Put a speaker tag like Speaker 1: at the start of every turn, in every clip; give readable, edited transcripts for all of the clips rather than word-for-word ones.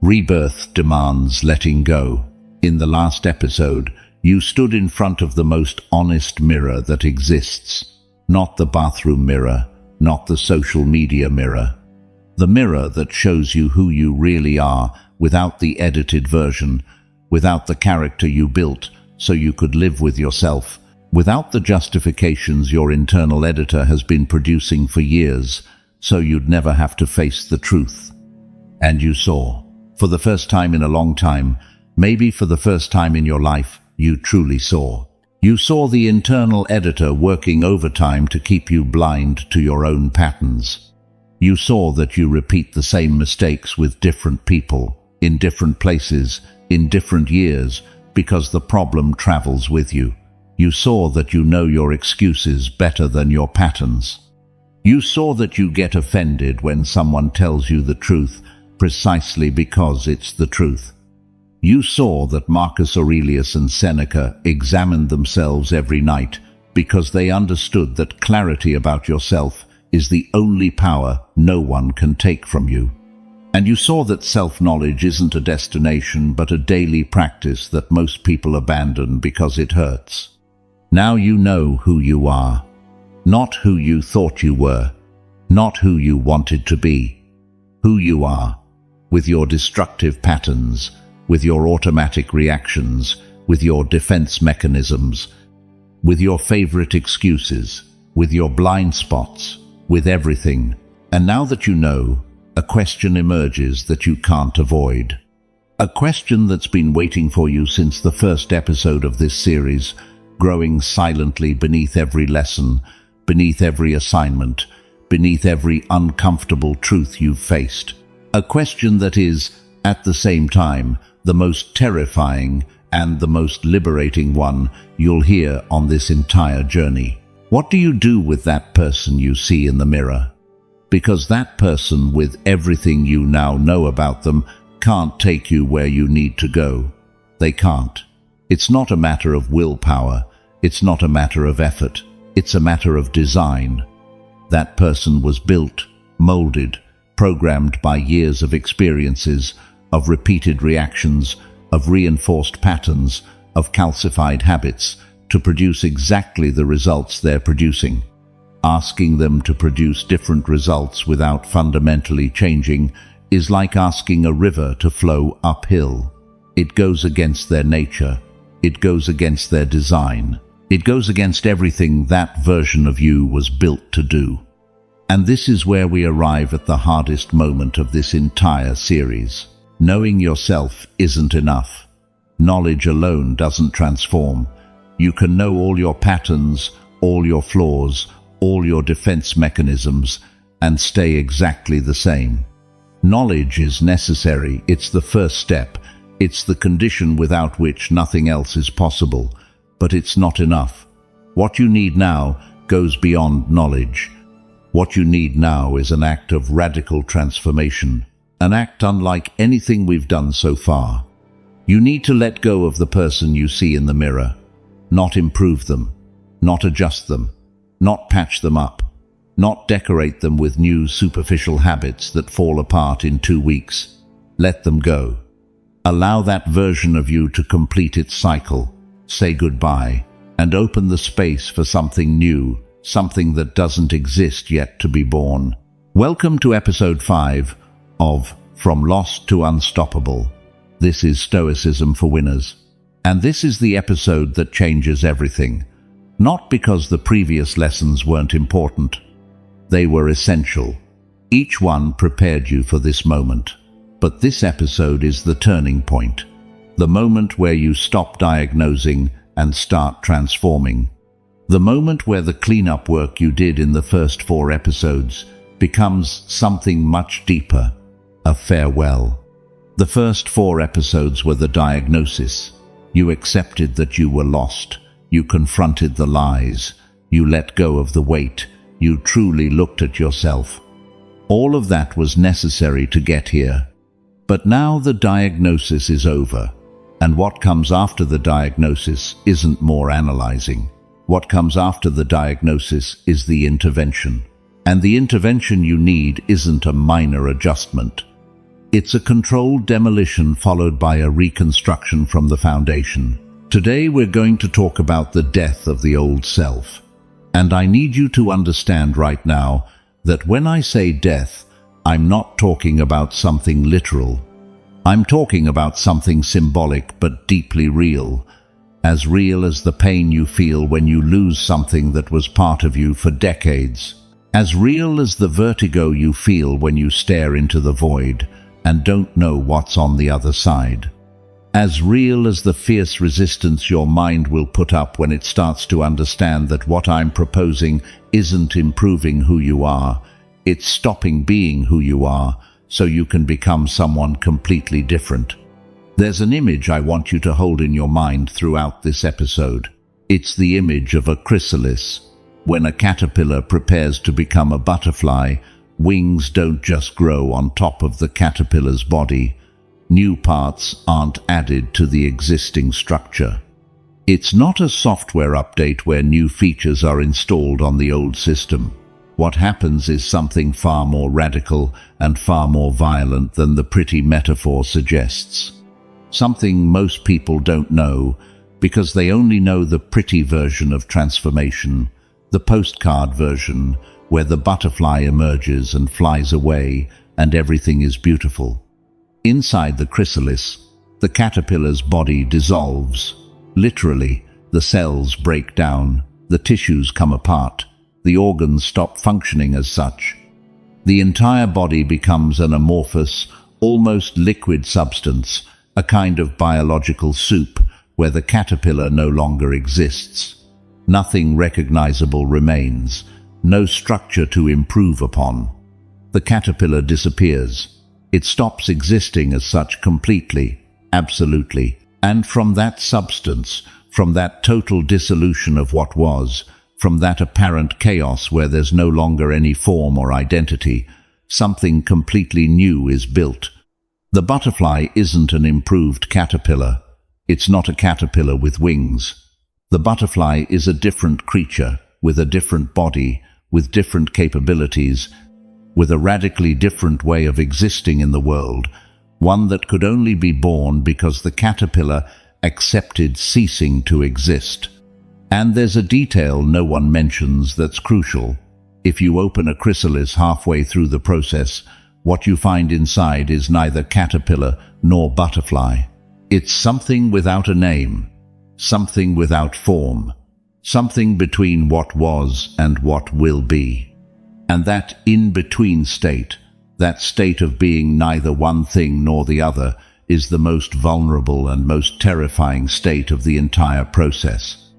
Speaker 1: Rebirth demands letting go. In the last episode, you stood in front of the most honest mirror that exists. Not the bathroom mirror, not the social media mirror. The mirror that shows you who you really are without the edited version, without the character you built so you could live with yourself, without the justifications your internal editor has been producing for years so you'd never have to face the truth. And you saw, for the first time in a long time, maybe for the first time in your life, you truly saw. You saw the internal editor working overtime to keep you blind to your own patterns. You saw that you repeat the same mistakes with different people, in different places, in different years, because the problem travels with you. You saw that you know your excuses better than your patterns. You saw that you get offended when someone tells you the truth precisely because it's the truth. You saw that Marcus Aurelius and Seneca examined themselves every night because they understood that clarity about yourself is the only power no one can take from you. And you saw that self-knowledge isn't a destination but a daily practice that most people abandon because it hurts. Now you know who you are, not who you thought you were, not who you wanted to be. Who you are, with your destructive patterns, with your automatic reactions, with your defense mechanisms, with your favorite excuses, with your blind spots, with everything. And now that you know, a question emerges that you can't avoid. A question that's been waiting for you since the first episode of this series, growing silently beneath every lesson, beneath every assignment, beneath every uncomfortable truth you've faced. A question that is, at the same time, the most terrifying and the most liberating one you'll hear on this entire journey. What do you do with that person you see in the mirror? Because that person, with everything you now know about them, can't take you where you need to go. They can't. It's not a matter of willpower. It's not a matter of effort. It's a matter of design. That person was built, molded, programmed by years of experiences, of repeated reactions, of reinforced patterns, of calcified habits, to produce exactly the results they're producing. Asking them to produce different results without fundamentally changing is like asking a river to flow uphill. It goes against their nature. It goes against their design. It goes against everything that version of you was built to do. And this is where we arrive at the hardest moment of this entire series. Knowing yourself isn't enough. Knowledge alone doesn't transform. You can know all your patterns, all your flaws, all your defense mechanisms, and stay exactly the same. Knowledge is necessary. It's the first step. It's the condition without which nothing else is possible. But it's not enough. What you need now goes beyond knowledge. What you need now is an act of radical transformation, an act unlike anything we've done so far. You need to let go of the person you see in the mirror, not improve them, not adjust them, not patch them up, not decorate them with new superficial habits that fall apart in 2 weeks. Let them go. Allow that version of you to complete its cycle, say goodbye, and open the space for something new, something that doesn't exist yet to be born. Welcome to episode 5 of From Lost to Unstoppable. This is Stoicism for Winners. And this is the episode that changes everything. Not because the previous lessons weren't important. They were essential. Each one prepared you for this moment. But this episode is the turning point. The moment where you stop diagnosing and start transforming. The moment where the cleanup work you did in the first 4 episodes becomes something much deeper, a farewell. The first 4 episodes were the diagnosis. You accepted that you were lost. You confronted the lies. You let go of the weight. You truly looked at yourself. All of that was necessary to get here. But now the diagnosis is over. And what comes after the diagnosis isn't more analyzing. What comes after the diagnosis is the intervention. And the intervention you need isn't a minor adjustment. It's a controlled demolition followed by a reconstruction from the foundation. Today we're going to talk about the death of the old self. And I need you to understand right now that when I say death, I'm not talking about something literal. I'm talking about something symbolic but deeply real as the pain you feel when you lose something that was part of you for decades. As real as the vertigo you feel when you stare into the void and don't know what's on the other side. As real as the fierce resistance your mind will put up when it starts to understand that what I'm proposing isn't improving who you are, it's stopping being who you are so you can become someone completely different. There's an image I want you to hold in your mind throughout this episode. It's the image of a chrysalis. When a caterpillar prepares to become a butterfly, wings don't just grow on top of the caterpillar's body. New parts aren't added to the existing structure. It's not a software update where new features are installed on the old system. What happens is something far more radical and far more violent than the pretty metaphor suggests. Something most people don't know because they only know the pretty version of transformation, the postcard version where the butterfly emerges and flies away and everything is beautiful. Inside the chrysalis, the caterpillar's body dissolves. Literally, the cells break down, the tissues come apart, the organs stop functioning as such. The entire body becomes an amorphous, almost liquid substance, a kind of biological soup where the caterpillar no longer exists. Nothing recognizable remains, no structure to improve upon. The caterpillar disappears. It stops existing as such completely, absolutely. And from that substance, from that total dissolution of what was, from that apparent chaos where there's no longer any form or identity, something completely new is built. The butterfly isn't an improved caterpillar. It's not a caterpillar with wings. The butterfly is a different creature, with a different body, with different capabilities, with a radically different way of existing in the world, one that could only be born because the caterpillar accepted ceasing to exist. And there's a detail no one mentions that's crucial. If you open a chrysalis halfway through the process, what you find inside is neither caterpillar nor butterfly. It's something without a name, something without form, something between what was and what will be. And that in-between state, that state of being neither one thing nor the other, is the most vulnerable and most terrifying state of the entire process.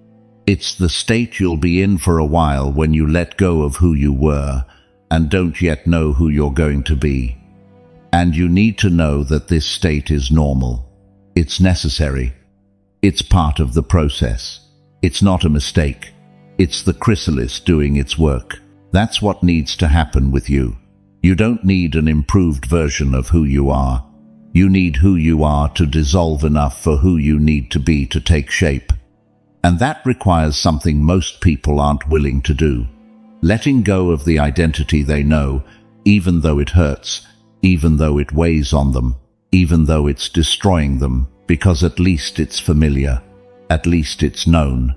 Speaker 1: It's the state you'll be in for a while when you let go of who you were and don't yet know who you're going to be. And you need to know that this state is normal. It's necessary. It's part of the process. It's not a mistake. It's the chrysalis doing its work. That's what needs to happen with you. You don't need an improved version of who you are. You need who you are to dissolve enough for who you need to be to take shape. And that requires something most people aren't willing to do. Letting go of the identity they know, even though it hurts, even though it weighs on them, even though it's destroying them, because at least it's familiar, at least it's known.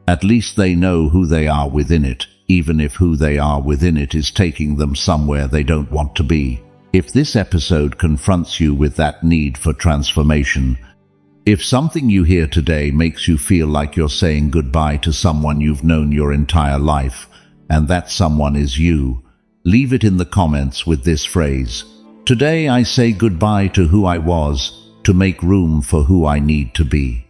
Speaker 1: At least they know who they are within it, even if who they are within it is taking them somewhere they don't want to be. If this episode confronts you with that need for transformation, if something you hear today makes you feel like you're saying goodbye to someone you've known your entire life, and that someone is you, leave it in the comments with this phrase: "Today I say goodbye to who I was to make room for who I need to be."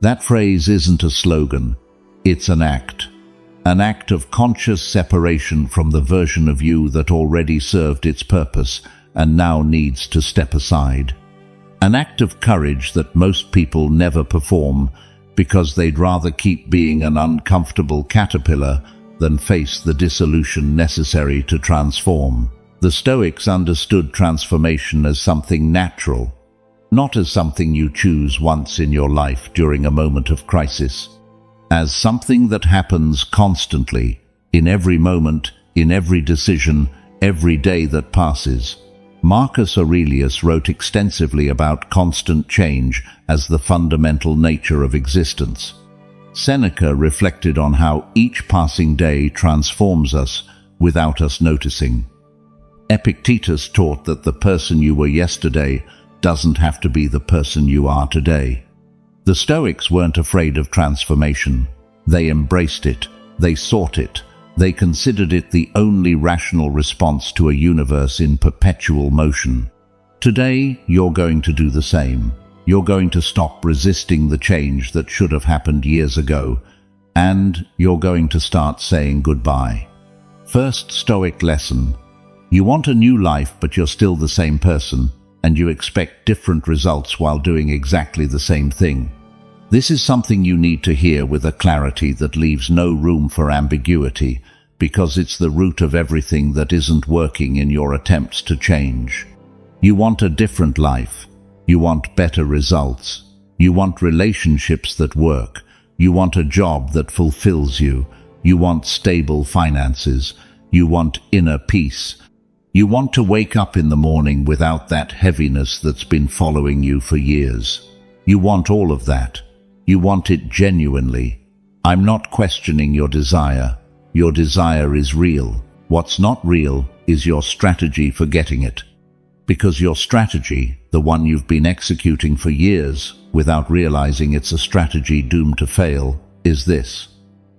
Speaker 1: That phrase isn't a slogan, it's an act of conscious separation from the version of you that already served its purpose and now needs to step aside. An act of courage that most people never perform because they'd rather keep being an uncomfortable caterpillar than face the dissolution necessary to transform. The Stoics understood transformation as something natural, not as something you choose once in your life during a moment of crisis, as something that happens constantly, in every moment, in every decision, every day that passes. Marcus Aurelius wrote extensively about constant change as the fundamental nature of existence. Seneca reflected on how each passing day transforms us without us noticing. Epictetus taught that the person you were yesterday doesn't have to be the person you are today. The Stoics weren't afraid of transformation. They embraced it. They sought it. They considered it the only rational response to a universe in perpetual motion. Today, you're going to do the same. You're going to stop resisting the change that should have happened years ago, and you're going to start saying goodbye. First Stoic lesson. You want a new life, but you're still the same person, and you expect different results while doing exactly the same thing. This is something you need to hear with a clarity that leaves no room for ambiguity, because it's the root of everything that isn't working in your attempts to change. You want a different life. You want better results. You want relationships that work. You want a job that fulfills you. You want stable finances. You want inner peace. You want to wake up in the morning without that heaviness that's been following you for years. You want all of that. You want it genuinely. I'm not questioning your desire. Your desire is real. What's not real is your strategy for getting it. Because your strategy, the one you've been executing for years without realizing it's a strategy doomed to fail, is this.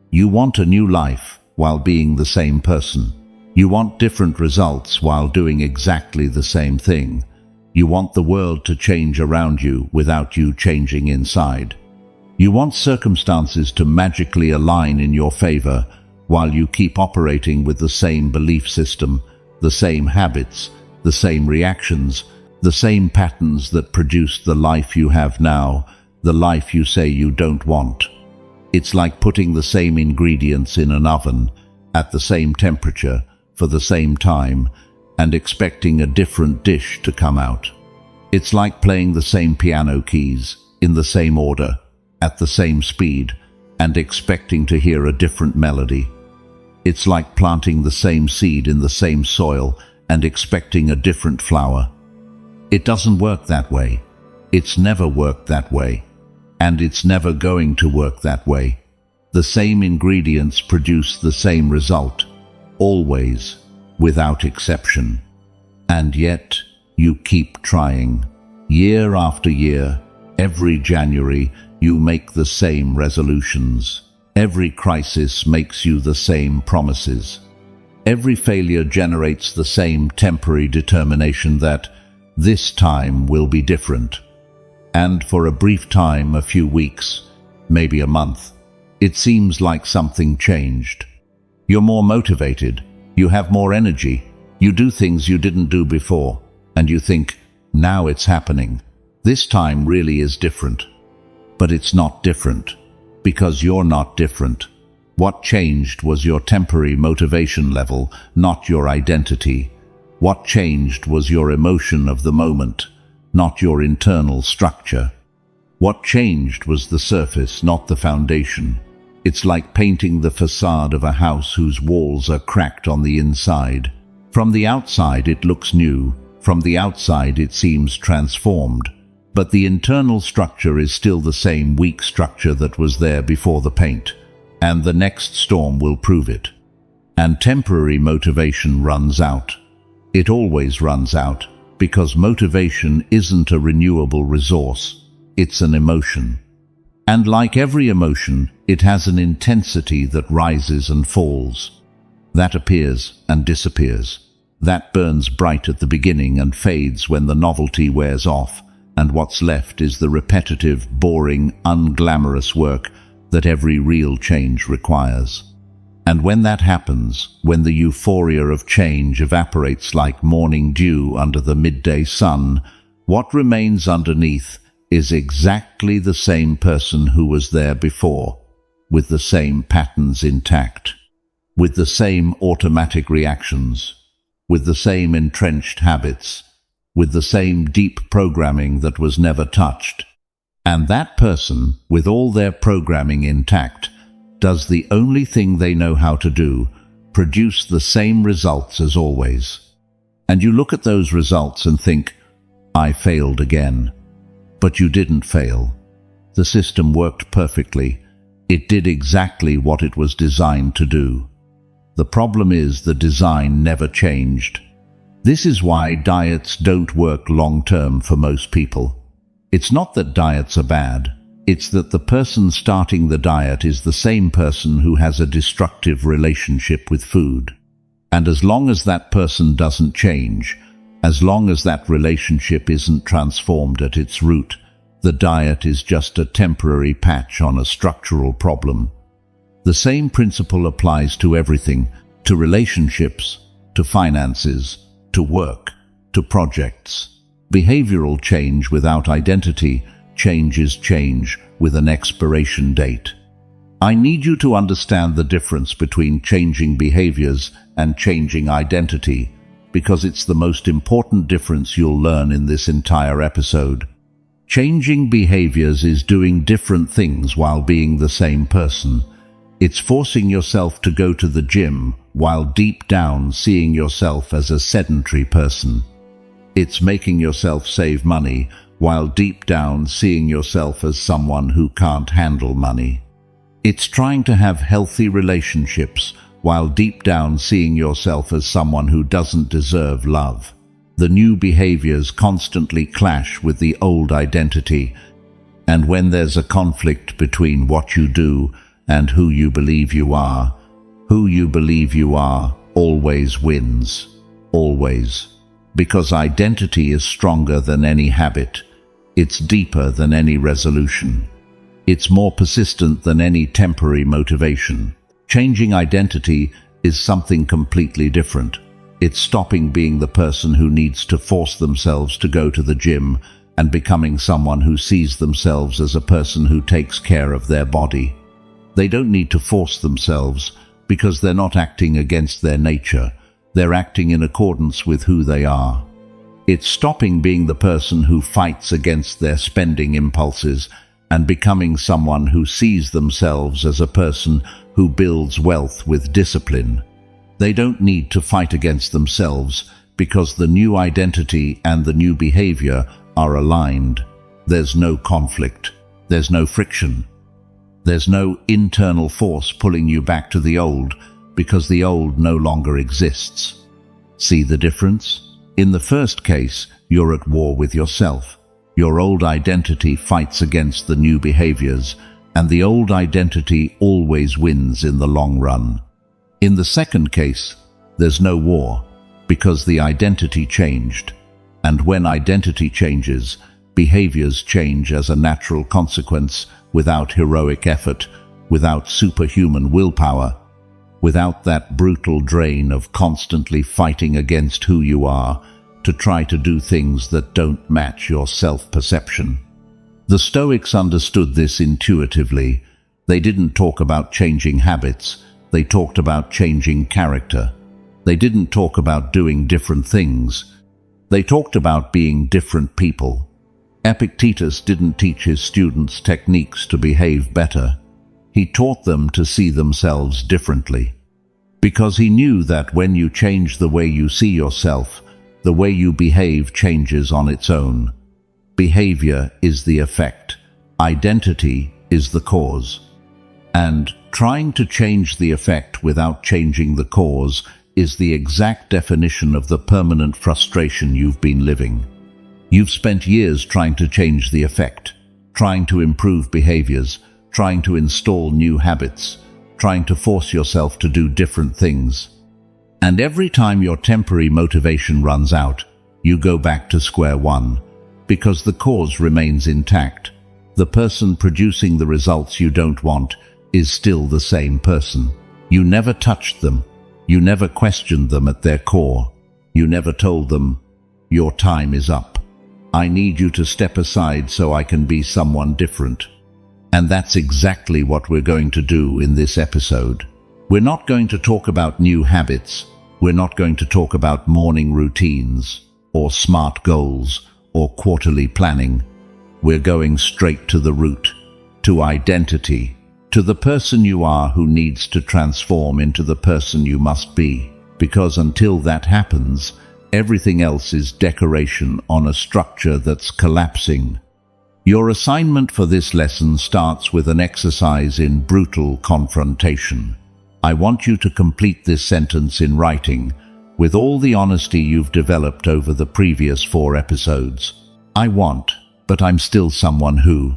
Speaker 1: You want a new life while being the same person. You want different results while doing exactly the same thing. You want the world to change around you without you changing inside. You want circumstances to magically align in your favor while you keep operating with the same belief system, the same habits, the same reactions, the same patterns that produce the life you have now, the life you say you don't want. It's like putting the same ingredients in an oven at the same temperature for the same time and expecting a different dish to come out. It's like playing the same piano keys in the same order, at the same speed, and expecting to hear a different melody. It's like planting the same seed in the same soil and expecting a different flower. It doesn't work that way. It's never worked that way. And it's never going to work that way. The same ingredients produce the same result, always, without exception. And yet, you keep trying. Year after year, every January, you make the same resolutions. Every crisis makes you the same promises. Every failure generates the same temporary determination that this time will be different. And for a brief time, a few weeks, maybe a month, it seems like something changed. You're more motivated, you have more energy, you do things you didn't do before, and you think, now it's happening. This time really is different. But it's not different, because you're not different. What changed was your temporary motivation level, not your identity. What changed was your emotion of the moment, not your internal structure. What changed was the surface, not the foundation. It's like painting the facade of a house whose walls are cracked on the inside. From the outside it looks new, from the outside it seems transformed. But the internal structure is still the same weak structure that was there before the paint, and the next storm will prove it. And temporary motivation runs out. It always runs out, because motivation isn't a renewable resource, it's an emotion. And like every emotion, it has an intensity that rises and falls. That appears and disappears. That burns bright at the beginning and fades when the novelty wears off, and what's left is the repetitive, boring, unglamorous work that every real change requires. And when that happens, when the euphoria of change evaporates like morning dew under the midday sun, what remains underneath is exactly the same person who was there before, with the same patterns intact, with the same automatic reactions, with the same entrenched habits, with the same deep programming that was never touched. And that person, with all their programming intact, does the only thing they know how to do, produce the same results as always. And you look at those results and think, I failed again. But you didn't fail. The system worked perfectly. It did exactly what it was designed to do. The problem is the design never changed. This is why diets don't work long-term for most people. It's not that diets are bad. It's that the person starting the diet is the same person who has a destructive relationship with food. And as long as that person doesn't change, as long as that relationship isn't transformed at its root, the diet is just a temporary patch on a structural problem. The same principle applies to everything, to relationships, to finances, to work, to projects. Behavioral change without identity, change is change with an expiration date. I need you to understand the difference between changing behaviors and changing identity, because it's the most important difference you'll learn in this entire episode. Changing behaviors is doing different things while being the same person. It's forcing yourself to go to the gym while deep down seeing yourself as a sedentary person. It's making yourself save money while deep down seeing yourself as someone who can't handle money. It's trying to have healthy relationships while deep down seeing yourself as someone who doesn't deserve love. The new behaviors constantly clash with the old identity, and when there's a conflict between what you do and who you believe you are always wins. Always. Because identity is stronger than any habit. It's deeper than any resolution. It's more persistent than any temporary motivation. Changing identity is something completely different. It's stopping being the person who needs to force themselves to go to the gym and becoming someone who sees themselves as a person who takes care of their body. They don't need to force themselves because they're not acting against their nature. They're acting in accordance with who they are. It's stopping being the person who fights against their spending impulses and becoming someone who sees themselves as a person who builds wealth with discipline. They don't need to fight against themselves because the new identity and the new behavior are aligned. There's no conflict. There's no friction. There's no internal force pulling you back to the old because the old no longer exists. See the difference? In the first case, you're at war with yourself. Your old identity fights against the new behaviors, and the old identity always wins in the long run. In the second case, there's no war, because the identity changed. And when identity changes, behaviors change as a natural consequence, without heroic effort, without superhuman willpower, without that brutal drain of constantly fighting against who you are to try to do things that don't match your self-perception. The Stoics understood this intuitively. They didn't talk about changing habits. They talked about changing character. They didn't talk about doing different things. They talked about being different people. Epictetus didn't teach his students techniques to behave better. He taught them to see themselves differently. Because he knew that when you change the way you see yourself, the way you behave changes on its own. Behavior is the effect. Identity is the cause. And trying to change the effect without changing the cause is the exact definition of the permanent frustration you've been living. You've spent years trying to change the effect, trying to improve behaviors, trying to install new habits, trying to force yourself to do different things. And every time your temporary motivation runs out, you go back to square one, because the cause remains intact. The person producing the results you don't want is still the same person. You never touched them. You never questioned them at their core. You never told them, "Your time is up. I need you to step aside so I can be someone different." And that's exactly what we're going to do in this episode. We're not going to talk about new habits. We're not going to talk about morning routines, or smart goals, or quarterly planning. We're going straight to the root, to identity, to the person you are who needs to transform into the person you must be. Because until that happens, Everything else is decoration on a structure that's collapsing. Your assignment for this lesson starts with an exercise in brutal confrontation. I want you to complete this sentence in writing, with all the honesty you've developed over the previous 4 episodes. I want, but I'm still someone who.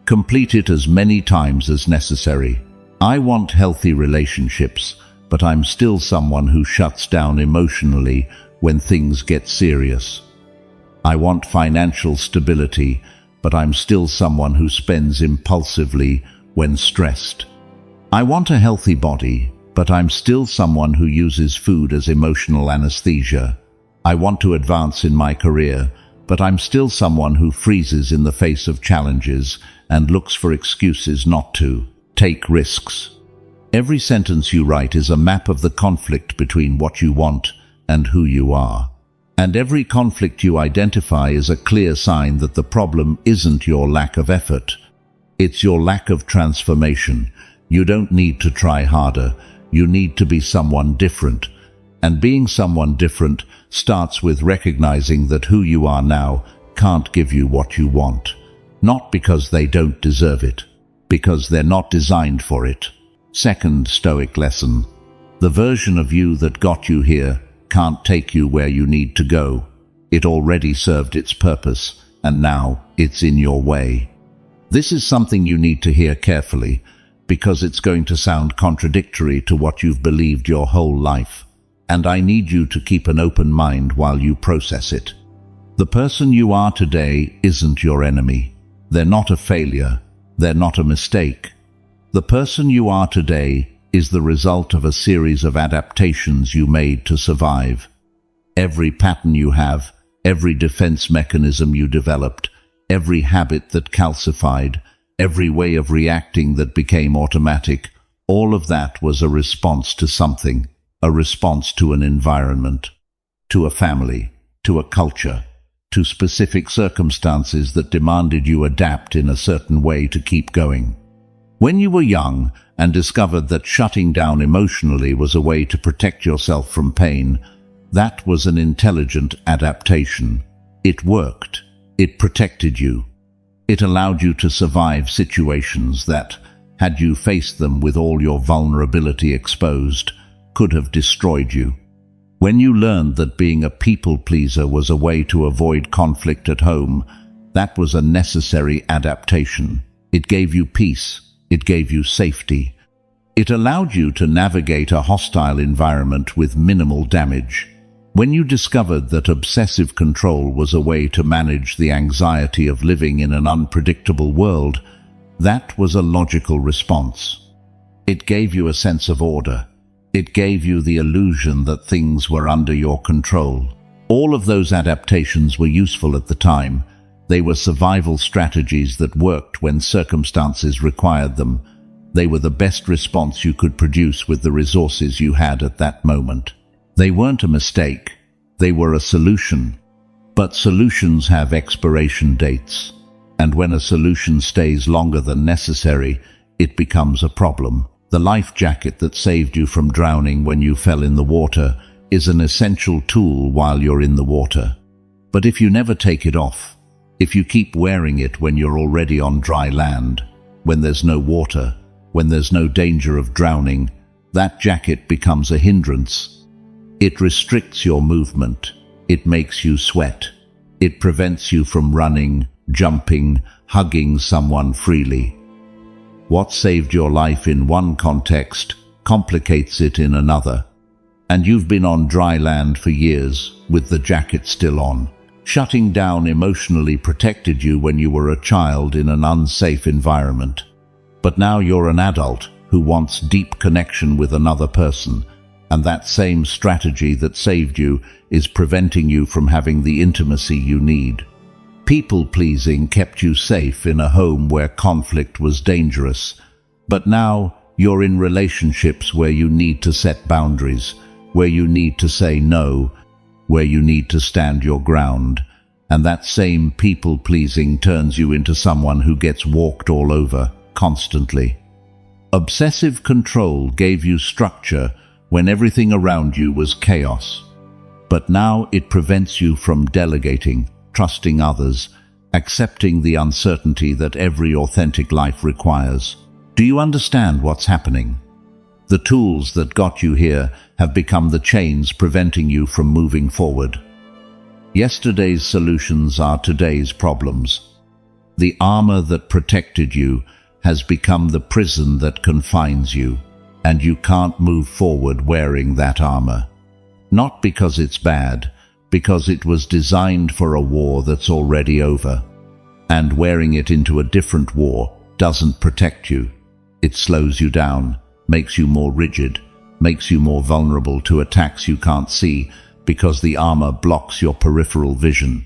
Speaker 1: Complete it as many times as necessary. I want healthy relationships, but I'm still someone who shuts down emotionally when things get serious. I want financial stability, but I'm still someone who spends impulsively when stressed. I want a healthy body, but I'm still someone who uses food as emotional anesthesia. I want to advance in my career, but I'm still someone who freezes in the face of challenges and looks for excuses not to take risks. Every sentence you write is a map of the conflict between what you want and who you are. And every conflict you identify is a clear sign that the problem isn't your lack of effort. It's your lack of transformation. You don't need to try harder. You need to be someone different. And being someone different starts with recognizing that who you are now can't give you what you want. Not because they don't deserve it, because they're not designed for it. Second Stoic lesson. The version of you that got you here can't take you where you need to go. It already served its purpose, and now it's in your way. This is something you need to hear carefully, because it's going to sound contradictory to what you've believed your whole life. And I need you to keep an open mind while you process it. The person you are today isn't your enemy. They're not a failure. They're not a mistake. The person you are today is the result of a series of adaptations you made to survive. Every pattern you have, every defense mechanism you developed, every habit that calcified, every way of reacting that became automatic, all of that was a response to something, a response to an environment, to a family, to a culture, to specific circumstances that demanded you adapt in a certain way to keep going. When you were young and discovered that shutting down emotionally was a way to protect yourself from pain, that was an intelligent adaptation. It worked. It protected you. It allowed you to survive situations that, had you faced them with all your vulnerability exposed, could have destroyed you. When you learned that being a people pleaser was a way to avoid conflict at home, that was a necessary adaptation. It gave you peace. It gave you safety. It allowed you to navigate a hostile environment with minimal damage. When you discovered that obsessive control was a way to manage the anxiety of living in an unpredictable world, that was a logical response. It gave you a sense of order. It gave you the illusion that things were under your control. All of those adaptations were useful at the time. They were survival strategies that worked when circumstances required them. They were the best response you could produce with the resources you had at that moment. They weren't a mistake. They were a solution. But solutions have expiration dates. And when a solution stays longer than necessary, it becomes a problem. The life jacket that saved you from drowning when you fell in the water is an essential tool while you're in the water. But if you never take it off, if you keep wearing it when you're already on dry land, when there's no water, when there's no danger of drowning, that jacket becomes a hindrance. It restricts your movement. It makes you sweat. It prevents you from running, jumping, hugging someone freely. What saved your life in one context complicates it in another. And you've been on dry land for years with the jacket still on. Shutting down emotionally protected you when you were a child in an unsafe environment. But now you're an adult who wants deep connection with another person, and that same strategy that saved you is preventing you from having the intimacy you need. People-pleasing kept you safe in a home where conflict was dangerous, but now you're in relationships where you need to set boundaries, where you need to say no, where you need to stand your ground, and that same people-pleasing turns you into someone who gets walked all over constantly. Obsessive control gave you structure when everything around you was chaos. But now it prevents you from delegating, trusting others, accepting the uncertainty that every authentic life requires. Do you understand what's happening? The tools that got you here have become the chains preventing you from moving forward. Yesterday's solutions are today's problems. The armor that protected you has become the prison that confines you, and you can't move forward wearing that armor. Not because it's bad, because it was designed for a war that's already over. And wearing it into a different war doesn't protect you. It slows you down, makes you more rigid, makes you more vulnerable to attacks you can't see because the armor blocks your peripheral vision.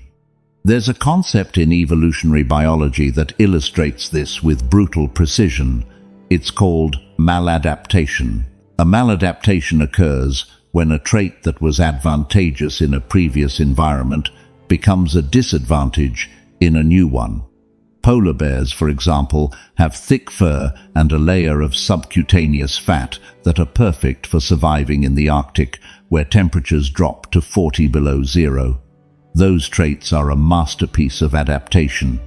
Speaker 1: There's a concept in evolutionary biology that illustrates this with brutal precision. It's called maladaptation. A maladaptation occurs when a trait that was advantageous in a previous environment becomes a disadvantage in a new one. Polar bears, for example, have thick fur and a layer of subcutaneous fat that are perfect for surviving in the Arctic, where temperatures drop to 40 below zero. Those traits are a masterpiece of adaptation.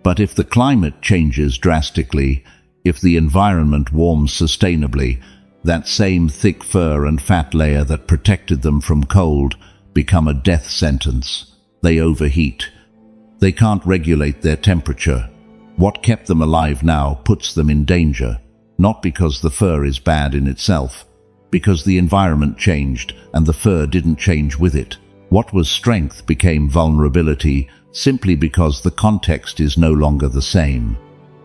Speaker 1: But if the climate changes drastically, if the environment warms sustainably, that same thick fur and fat layer that protected them from cold become a death sentence. They overheat. They can't regulate their temperature. What kept them alive now puts them in danger, not because the fur is bad in itself, because the environment changed and the fur didn't change with it. What was strength became vulnerability simply because the context is no longer the same.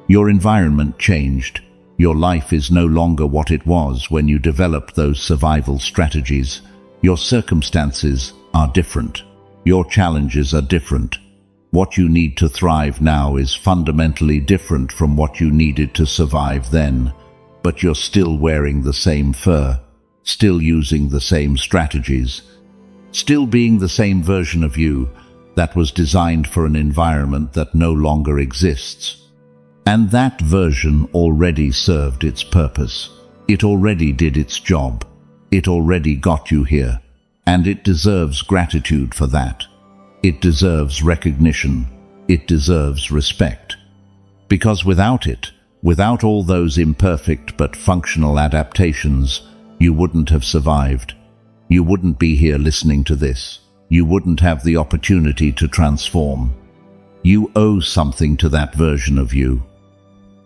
Speaker 1: Your environment changed. Your life is no longer what it was when you developed those survival strategies. Your circumstances are different. Your challenges are different. What you need to thrive now is fundamentally different from what you needed to survive then, but you're still wearing the same fur, still using the same strategies, still being the same version of you that was designed for an environment that no longer exists. And that version already served its purpose. It already did its job. It already got you here, and it deserves gratitude for that. It deserves recognition. It deserves respect. Because without it, without all those imperfect but functional adaptations, you wouldn't have survived. You wouldn't be here listening to this. You wouldn't have the opportunity to transform. You owe something to that version of you.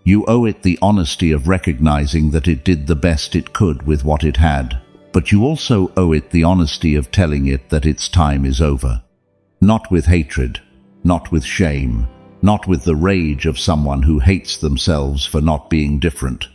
Speaker 1: You owe it the honesty of recognizing that it did the best it could with what it had, but you also owe it the honesty of telling it that its time is over. Not with hatred, not with shame, not with the rage of someone who hates themselves for not being different.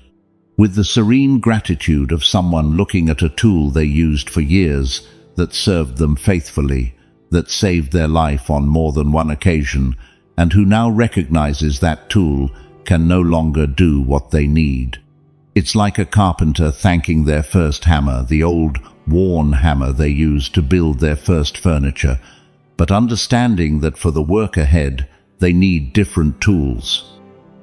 Speaker 1: With the serene gratitude of someone looking at a tool they used for years that served them faithfully, that saved their life on more than one occasion, and who now recognizes that tool can no longer do what they need. It's like a carpenter thanking their first hammer, the old, worn hammer they used to build their first furniture, but understanding that for the work ahead, they need different tools.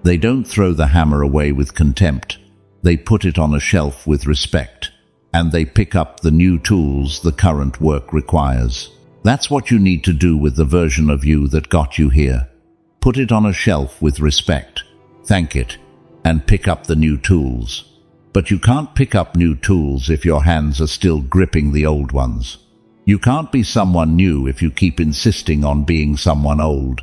Speaker 1: They don't throw the hammer away with contempt. They put it on a shelf with respect, and they pick up the new tools the current work requires. That's what you need to do with the version of you that got you here. Put it on a shelf with respect, thank it, and pick up the new tools. But you can't pick up new tools if your hands are still gripping the old ones. You can't be someone new if you keep insisting on being someone old.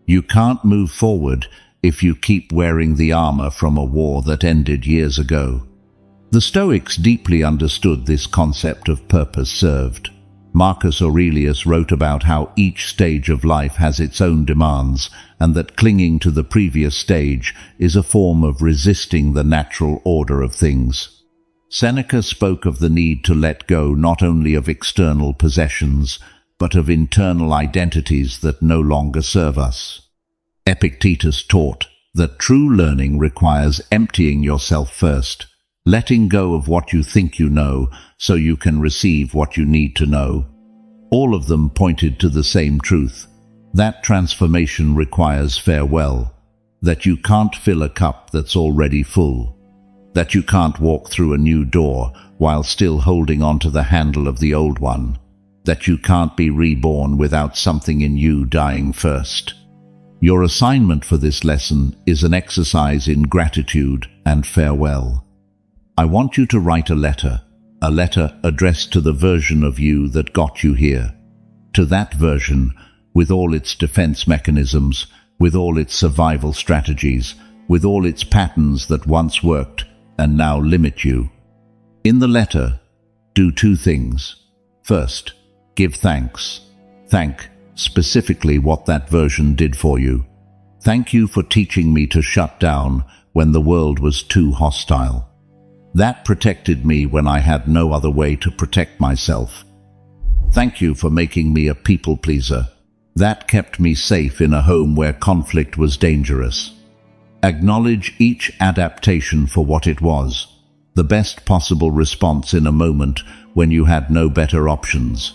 Speaker 1: You can't move forward if you keep wearing the armor from a war that ended years ago. The Stoics deeply understood this concept of purpose served. Marcus Aurelius wrote about how each stage of life has its own demands, and that clinging to the previous stage is a form of resisting the natural order of things. Seneca spoke of the need to let go not only of external possessions, but of internal identities that no longer serve us. Epictetus taught that true learning requires emptying yourself first, letting go of what you think you know so you can receive what you need to know. All of them pointed to the same truth. That transformation requires farewell, that you can't fill a cup that's already full, that you can't walk through a new door while still holding onto the handle of the old one, that you can't be reborn without something in you dying first. Your assignment for this lesson is an exercise in gratitude and farewell. I want you to write a letter addressed to the version of you that got you here. To that version, with all its defense mechanisms, with all its survival strategies, with all its patterns that once worked and now limit you. In the letter, do two things. First, give thanks. Thank specifically what that version did for you. Thank you for teaching me to shut down when the world was too hostile. That protected me when I had no other way to protect myself. Thank you for making me a people pleaser. That kept me safe in a home where conflict was dangerous. Acknowledge each adaptation for what it was, the best possible response in a moment when you had no better options.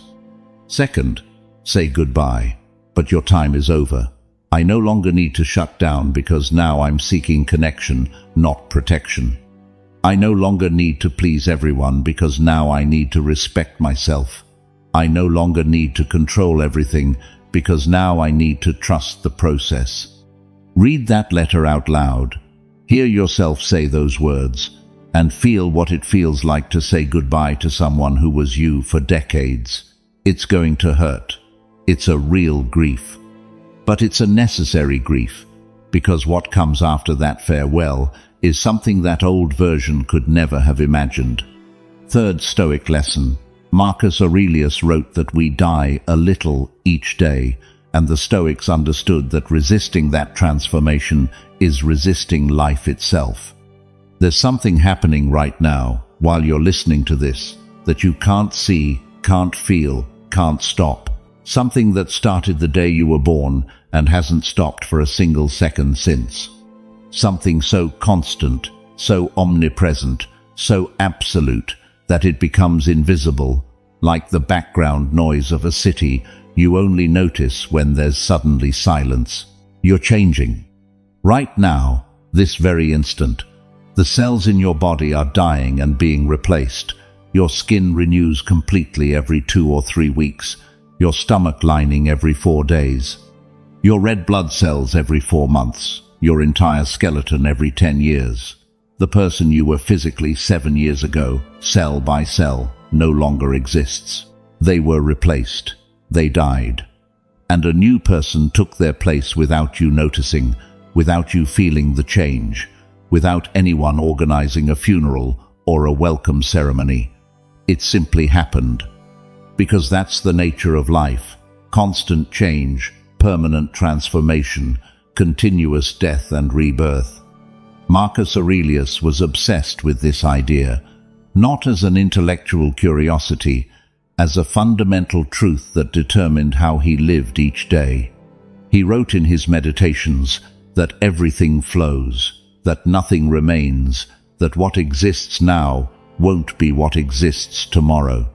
Speaker 1: Second, say goodbye, but your time is over. I no longer need to shut down because now I'm seeking connection, not protection. I no longer need to please everyone because now I need to respect myself. I no longer need to control everything because now I need to trust the process. Read that letter out loud. Hear yourself say those words and feel what it feels like to say goodbye to someone who was you for decades. It's going to hurt. It's a real grief. But it's a necessary grief, because what comes after that farewell is something that old version could never have imagined. Third Stoic lesson. Marcus Aurelius wrote that we die a little each day, and the Stoics understood that resisting that transformation is resisting life itself. There's something happening right now, while you're listening to this, that you can't see, can't feel, can't stop. Something that started the day you were born and hasn't stopped for a single second since. Something so constant, so omnipresent, so absolute that it becomes invisible, like the background noise of a city you only notice when there's suddenly silence. You're changing. Right now, this very instant, the cells in your body are dying and being replaced. Your skin renews completely every 2 or 3 weeks. Your stomach lining every 4 days, your red blood cells every 4 months, your entire skeleton every 10 years. The person you were physically 7 years ago, cell by cell, no longer exists. They were replaced. They died. And a new person took their place without you noticing, without you feeling the change, without anyone organizing a funeral or a welcome ceremony. It simply happened. Because that's the nature of life. Constant change, permanent transformation, continuous death and rebirth. Marcus Aurelius was obsessed with this idea, not as an intellectual curiosity, as a fundamental truth that determined how he lived each day. He wrote in his meditations that everything flows, that nothing remains, that what exists now won't be what exists tomorrow.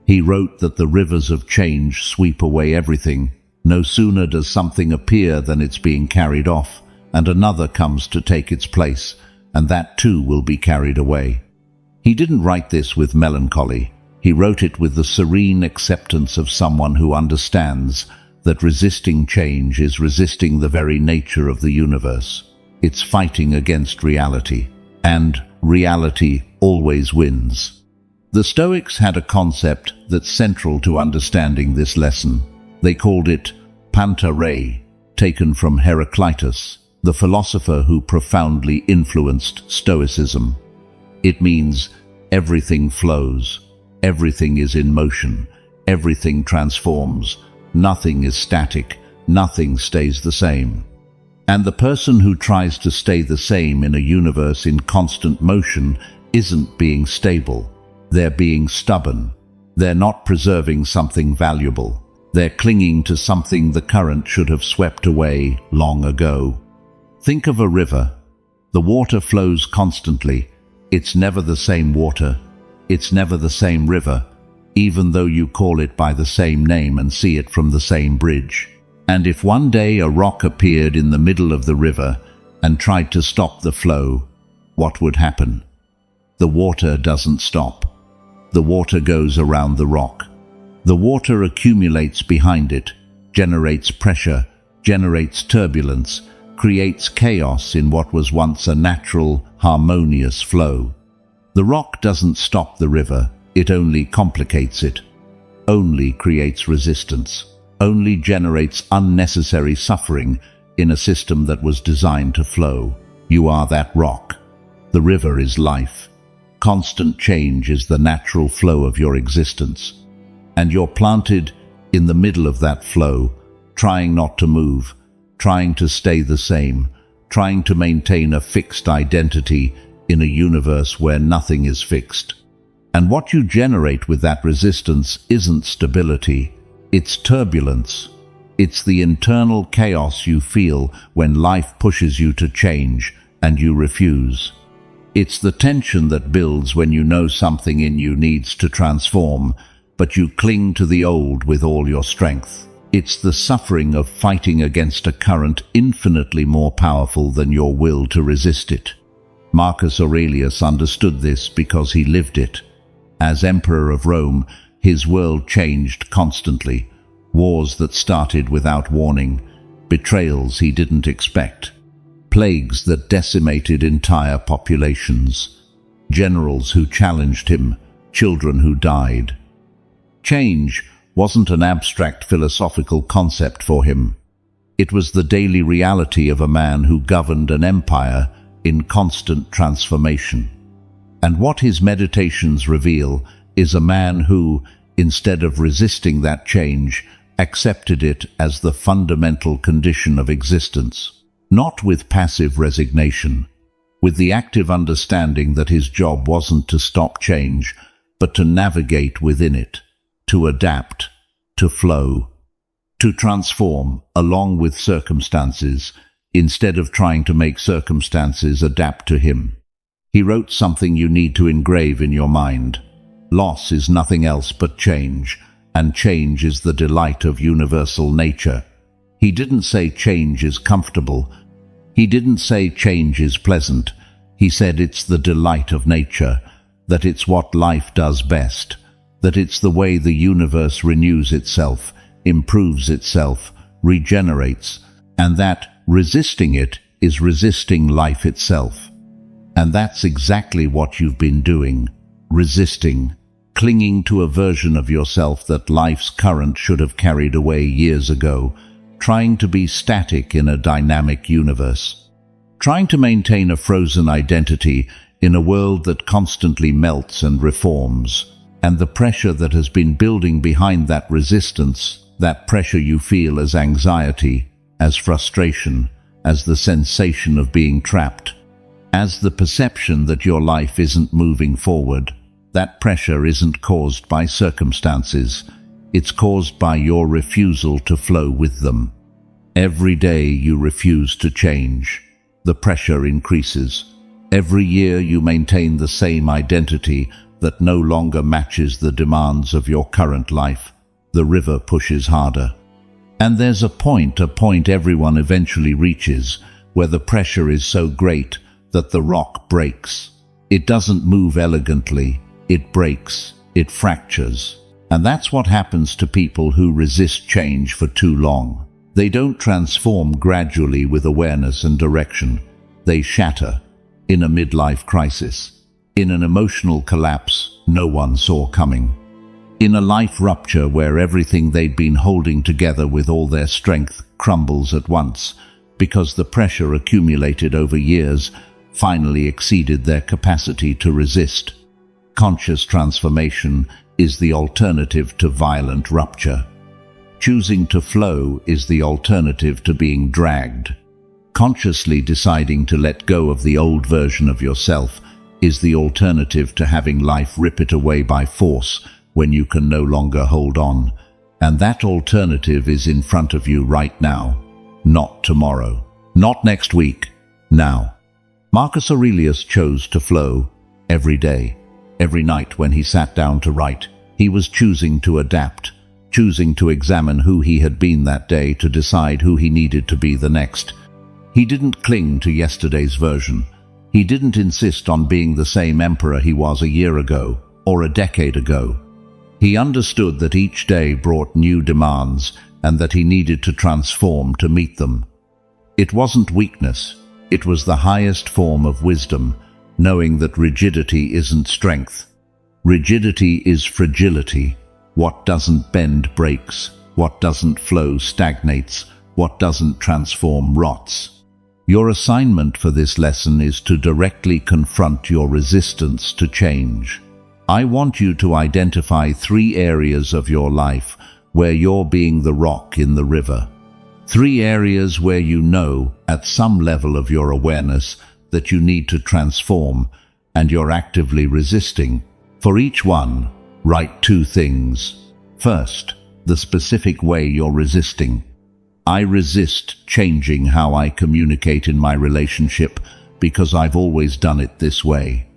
Speaker 1: He wrote that the rivers of change sweep away everything. No sooner does something appear than it's being carried off, and another comes to take its place, and that too will be carried away. He didn't write this with melancholy. He wrote it with the serene acceptance of someone who understands that resisting change is resisting the very nature of the universe. It's fighting against reality, and reality always wins. The Stoics had a concept that's central to understanding this lesson. They called it panta rei, taken from Heraclitus, the philosopher who profoundly influenced Stoicism. It means everything flows, everything is in motion, everything transforms, nothing is static, nothing stays the same. And the person who tries to stay the same in a universe in constant motion isn't being stable. They're being stubborn. They're not preserving something valuable. They're clinging to something the current should have swept away long ago. Think of a river. The water flows constantly. It's never the same water. It's never the same river, even though you call it by the same name and see it from the same bridge. And if one day a rock appeared in the middle of the river and tried to stop the flow, what would happen? The water doesn't stop. The water goes around the rock. The water accumulates behind it, generates pressure, generates turbulence, creates chaos in what was once a natural, harmonious flow. The rock doesn't stop the river, it only complicates it, only creates resistance, only generates unnecessary suffering in a system that was designed to flow. You are that rock. The river is life. Constant change is the natural flow of your existence. And you're planted in the middle of that flow, trying not to move, trying to stay the same, trying to maintain a fixed identity in a universe where nothing is fixed. And what you generate with that resistance isn't stability, it's turbulence. It's the internal chaos you feel when life pushes you to change and you refuse. It's the tension that builds when you know something in you needs to transform, but you cling to the old with all your strength. It's the suffering of fighting against a current infinitely more powerful than your will to resist it. Marcus Aurelius understood this because he lived it. As Emperor of Rome, his world changed constantly. Wars that started without warning, betrayals he didn't expect, plagues that decimated entire populations, generals who challenged him, children who died. Change wasn't an abstract philosophical concept for him. It was the daily reality of a man who governed an empire in constant transformation. And what his meditations reveal is a man who, instead of resisting that change, accepted it as the fundamental condition of existence, not with passive resignation, with the active understanding that his job wasn't to stop change, but to navigate within it, to adapt, to flow, to transform along with circumstances, instead of trying to make circumstances adapt to him. He wrote something you need to engrave in your mind. Loss is nothing else but change, and change is the delight of universal nature. He didn't say change is comfortable. He didn't say change is pleasant. He said it's the delight of nature, that it's what life does best, that it's the way the universe renews itself, improves itself, regenerates, and that resisting it is resisting life itself. And that's exactly what you've been doing, resisting, clinging to a version of yourself that life's current should have carried away years ago, trying to be static in a dynamic universe, trying to maintain a frozen identity in a world that constantly melts and reforms. And the pressure that has been building behind that resistance, that pressure you feel as anxiety, as frustration, as the sensation of being trapped, as the perception that your life isn't moving forward, that pressure isn't caused by circumstances, it's caused by your refusal to flow with them. Every day you refuse to change, the pressure increases. Every year you maintain the same identity that no longer matches the demands of your current life. The river pushes harder. And there's a point everyone eventually reaches, where the pressure is so great that the rock breaks. It doesn't move elegantly, it breaks, it fractures. And that's what happens to people who resist change for too long. They don't transform gradually with awareness and direction. They shatter in a midlife crisis, in an emotional collapse no one saw coming, in a life rupture where everything they'd been holding together with all their strength crumbles at once because the pressure accumulated over years finally exceeded their capacity to resist. Conscious transformation is the alternative to violent rupture. Choosing to flow is the alternative to being dragged. Consciously deciding to let go of the old version of yourself is the alternative to having life rip it away by force when you can no longer hold on. And that alternative is in front of you right now, not tomorrow, not next week, now. Marcus Aurelius chose to flow every day. Every night when he sat down to write, he was choosing to adapt, choosing to examine who he had been that day to decide who he needed to be the next. He didn't cling to yesterday's version. He didn't insist on being the same emperor he was a year ago or a decade ago. He understood that each day brought new demands and that he needed to transform to meet them. It wasn't weakness, it was the highest form of wisdom, knowing that rigidity isn't strength. Rigidity is fragility. What doesn't bend breaks, what doesn't flow stagnates, what doesn't transform rots. Your assignment for this lesson is to directly confront your resistance to change. I want you to identify 3 areas of your life where you're being the rock in the river. 3 areas where you know, at some level of your awareness, that you need to transform, and you're actively resisting. For each one, write 2 things. First, the specific way you're resisting. I resist changing how I communicate in my relationship because I've always done it this way.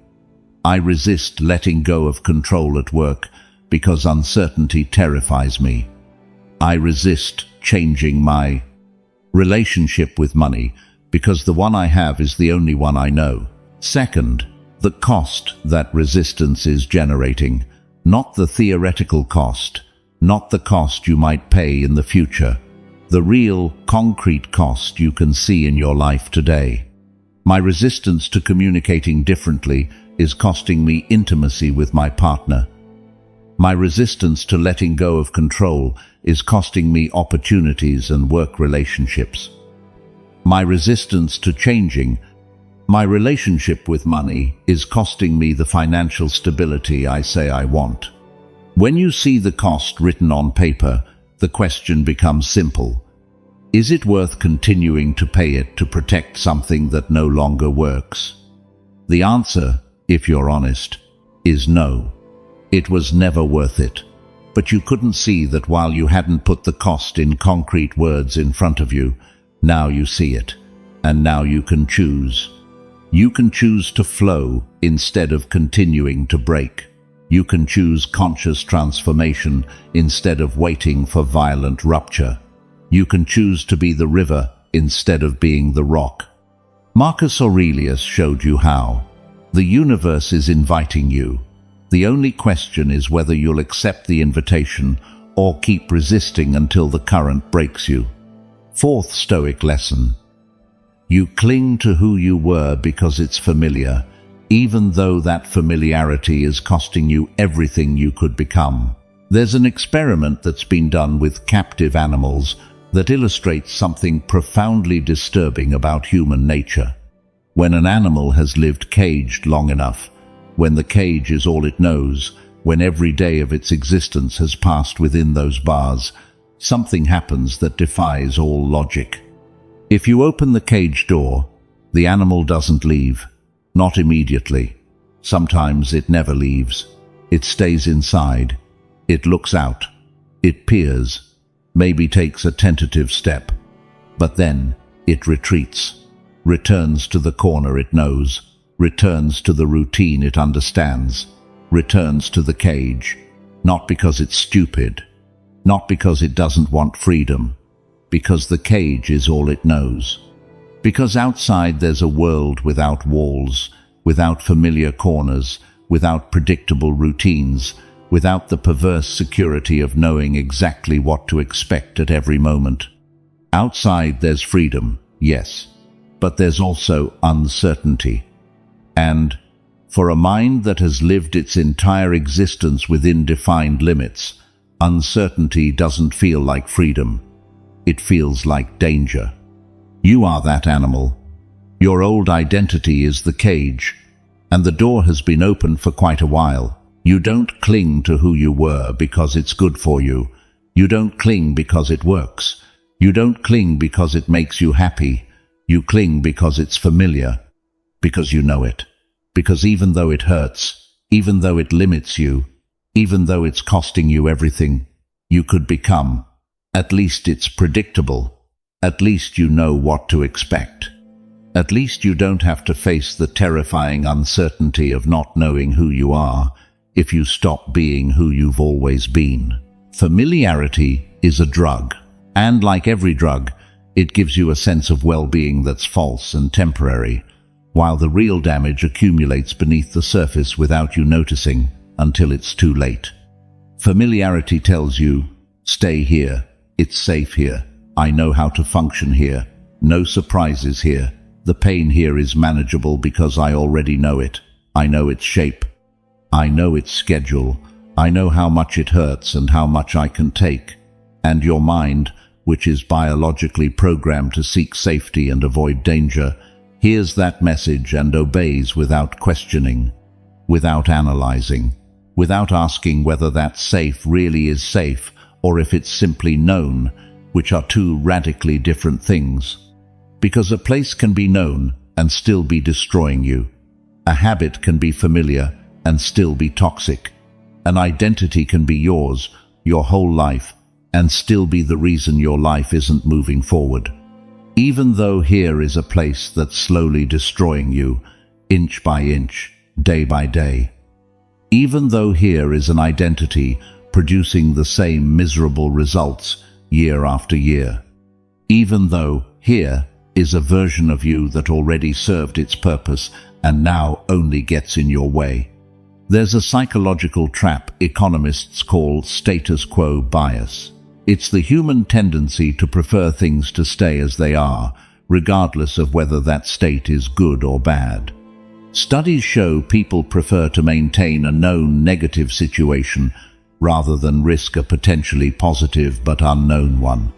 Speaker 1: I resist letting go of control at work because uncertainty terrifies me. I resist changing my relationship with money because the one I have is the only one I know. Second, the cost that resistance is generating, not the theoretical cost, not the cost you might pay in the future, the real, concrete cost you can see in your life today. My resistance to communicating differently is costing me intimacy with my partner. My resistance to letting go of control is costing me opportunities and work relationships. My resistance to changing my relationship with money is costing me the financial stability I say I want. When you see the cost written on paper, the question becomes simple. Is it worth continuing to pay it to protect something that no longer works? The answer, if you're honest, is no. It was never worth it. But you couldn't see that while you hadn't put the cost in concrete words in front of you. Now you see it, and now you can choose. You can choose to flow instead of continuing to break. You can choose conscious transformation instead of waiting for violent rupture. You can choose to be the river instead of being the rock. Marcus Aurelius showed you how. The universe is inviting you. The only question is whether you'll accept the invitation or keep resisting until the current breaks you. 4th Stoic lesson. You cling to who you were because it's familiar, even though that familiarity is costing you everything you could become. There's an experiment that's been done with captive animals that illustrates something profoundly disturbing about human nature. When an animal has lived caged long enough, when the cage is all it knows, when every day of its existence has passed within those bars, something happens that defies all logic. If you open the cage door, the animal doesn't leave, not immediately. Sometimes it never leaves. It stays inside. It looks out. It peers, maybe takes a tentative step, but then it retreats, returns to the corner it knows, returns to the routine it understands, returns to the cage, not because it's stupid, not because it doesn't want freedom, because the cage is all it knows. Because outside there's a world without walls, without familiar corners, without predictable routines, without the perverse security of knowing exactly what to expect at every moment. Outside there's freedom, yes, but there's also uncertainty. And, for a mind that has lived its entire existence within defined limits, uncertainty doesn't feel like freedom. It feels like danger. You are that animal. Your old identity is the cage, and the door has been open for quite a while. You don't cling to who you were because it's good for you. You don't cling because it works. You don't cling because it makes you happy. You cling because it's familiar, because you know it. Because even though it hurts, even though it limits you, even though it's costing you everything you could become, at least it's predictable. At least you know what to expect. At least you don't have to face the terrifying uncertainty of not knowing who you are if you stop being who you've always been. Familiarity is a drug, and like every drug, it gives you a sense of well-being that's false and temporary, while the real damage accumulates beneath the surface without you noticing until it's too late. Familiarity tells you, stay here, it's safe here, I know how to function here, no surprises here, the pain here is manageable because I already know it, I know its shape, I know its schedule, I know how much it hurts and how much I can take. And your mind, which is biologically programmed to seek safety and avoid danger, hears that message and obeys without questioning, without analyzing, without asking whether that safe really is safe or if it's simply known, which are two radically different things. Because a place can be known and still be destroying you. A habit can be familiar and still be toxic. An identity can be yours, your whole life, and still be the reason your life isn't moving forward. Even though here is a place that's slowly destroying you, inch by inch, day by day. Even though here is an identity producing the same miserable results year after year. Even though here is a version of you that already served its purpose and now only gets in your way. There's a psychological trap economists call status quo bias. It's the human tendency to prefer things to stay as they are, regardless of whether that state is good or bad. Studies show people prefer to maintain a known negative situation rather than risk a potentially positive but unknown one.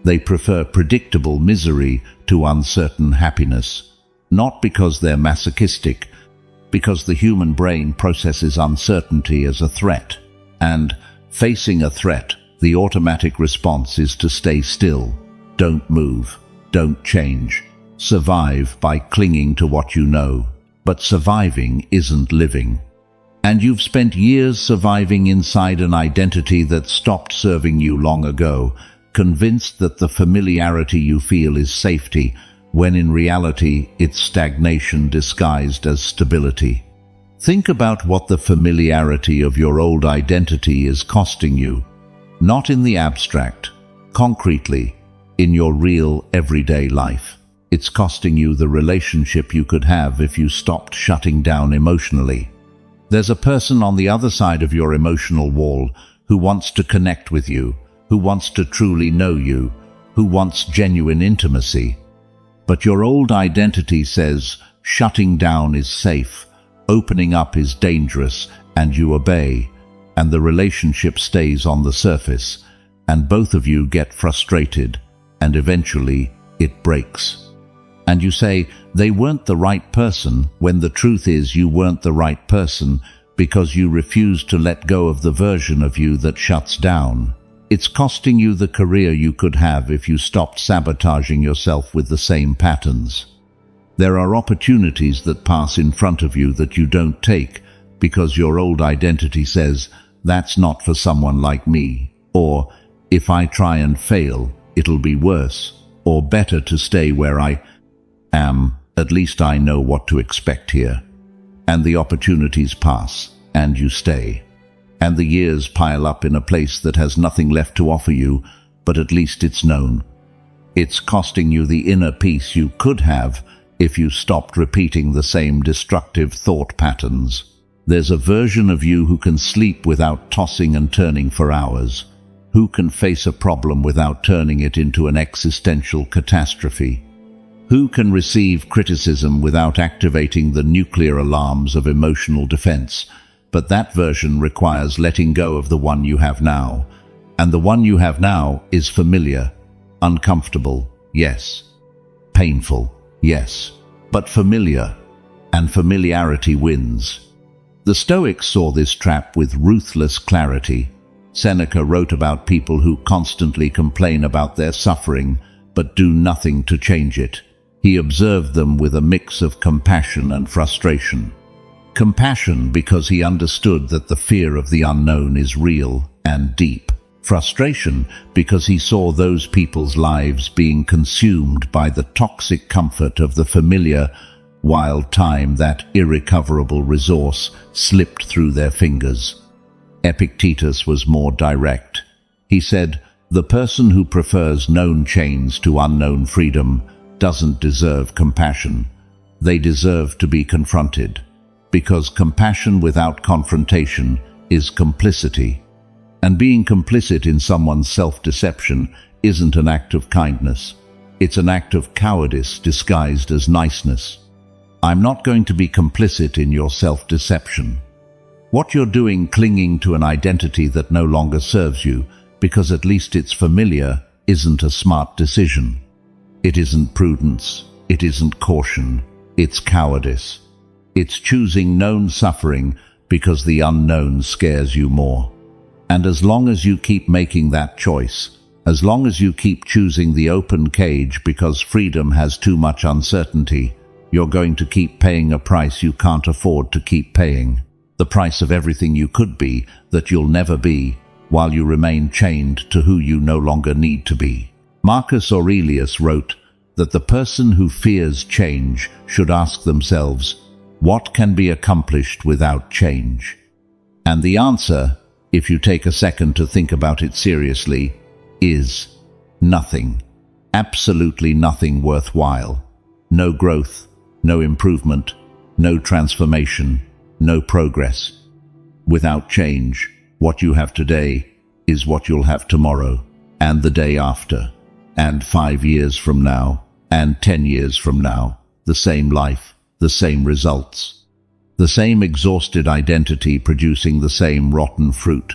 Speaker 1: They prefer predictable misery to uncertain happiness, not because they're masochistic, because the human brain processes uncertainty as a threat, and facing a threat, the automatic response is to stay still, don't move, don't change, survive by clinging to what you know. But surviving isn't living. And you've spent years surviving inside an identity that stopped serving you long ago, convinced that the familiarity you feel is safety, when in reality it's stagnation disguised as stability. Think about what the familiarity of your old identity is costing you, not in the abstract, concretely, in your real everyday life. It's costing you the relationship you could have if you stopped shutting down emotionally. There's a person on the other side of your emotional wall who wants to connect with you, who wants to truly know you, who wants genuine intimacy. But your old identity says shutting down is safe, opening up is dangerous, and you obey, and the relationship stays on the surface, and both of you get frustrated, and eventually it breaks. And you say, they weren't the right person, when the truth is you weren't the right person because you refused to let go of the version of you that shuts down. It's costing you the career you could have if you stopped sabotaging yourself with the same patterns. There are opportunities that pass in front of you that you don't take because your old identity says, that's not for someone like me, or if I try and fail, it'll be worse, or better to stay where I am, at least I know what to expect here. And the opportunities pass, and you stay. And the years pile up in a place that has nothing left to offer you, but at least it's known. It's costing you the inner peace you could have if you stopped repeating the same destructive thought patterns. There's a version of you who can sleep without tossing and turning for hours, who can face a problem without turning it into an existential catastrophe. Who can receive criticism without activating the nuclear alarms of emotional defense? But that version requires letting go of the one you have now. And the one you have now is familiar, uncomfortable, yes. Painful, yes. But familiar, and familiarity wins. The Stoics saw this trap with ruthless clarity. Seneca wrote about people who constantly complain about their suffering, but do nothing to change it. He observed them with a mix of compassion and frustration. Compassion because he understood that the fear of the unknown is real and deep. Frustration because he saw those people's lives being consumed by the toxic comfort of the familiar, while time, that irrecoverable resource, slipped through their fingers. Epictetus was more direct. He said, "The person who prefers known chains to unknown freedom doesn't deserve compassion. They deserve to be confronted, because compassion without confrontation is complicity." And being complicit in someone's self-deception isn't an act of kindness. It's an act of cowardice disguised as niceness. I'm not going to be complicit in your self-deception. What you're doing, clinging to an identity that no longer serves you, because at least it's familiar, isn't a smart decision. It isn't prudence. It isn't caution. It's cowardice. It's choosing known suffering because the unknown scares you more. And as long as you keep making that choice, as long as you keep choosing the open cage because freedom has too much uncertainty, you're going to keep paying a price you can't afford to keep paying. The price of everything you could be that you'll never be, while you remain chained to who you no longer need to be. Marcus Aurelius wrote that the person who fears change should ask themselves, what can be accomplished without change? And the answer, if you take a second to think about it seriously, is nothing. Absolutely nothing worthwhile. No growth, no improvement, no transformation, no progress. Without change, what you have today is what you'll have tomorrow, and the day after, and 5 years from now, and 10 years from now. The same life, the same results. The same exhausted identity producing the same rotten fruit.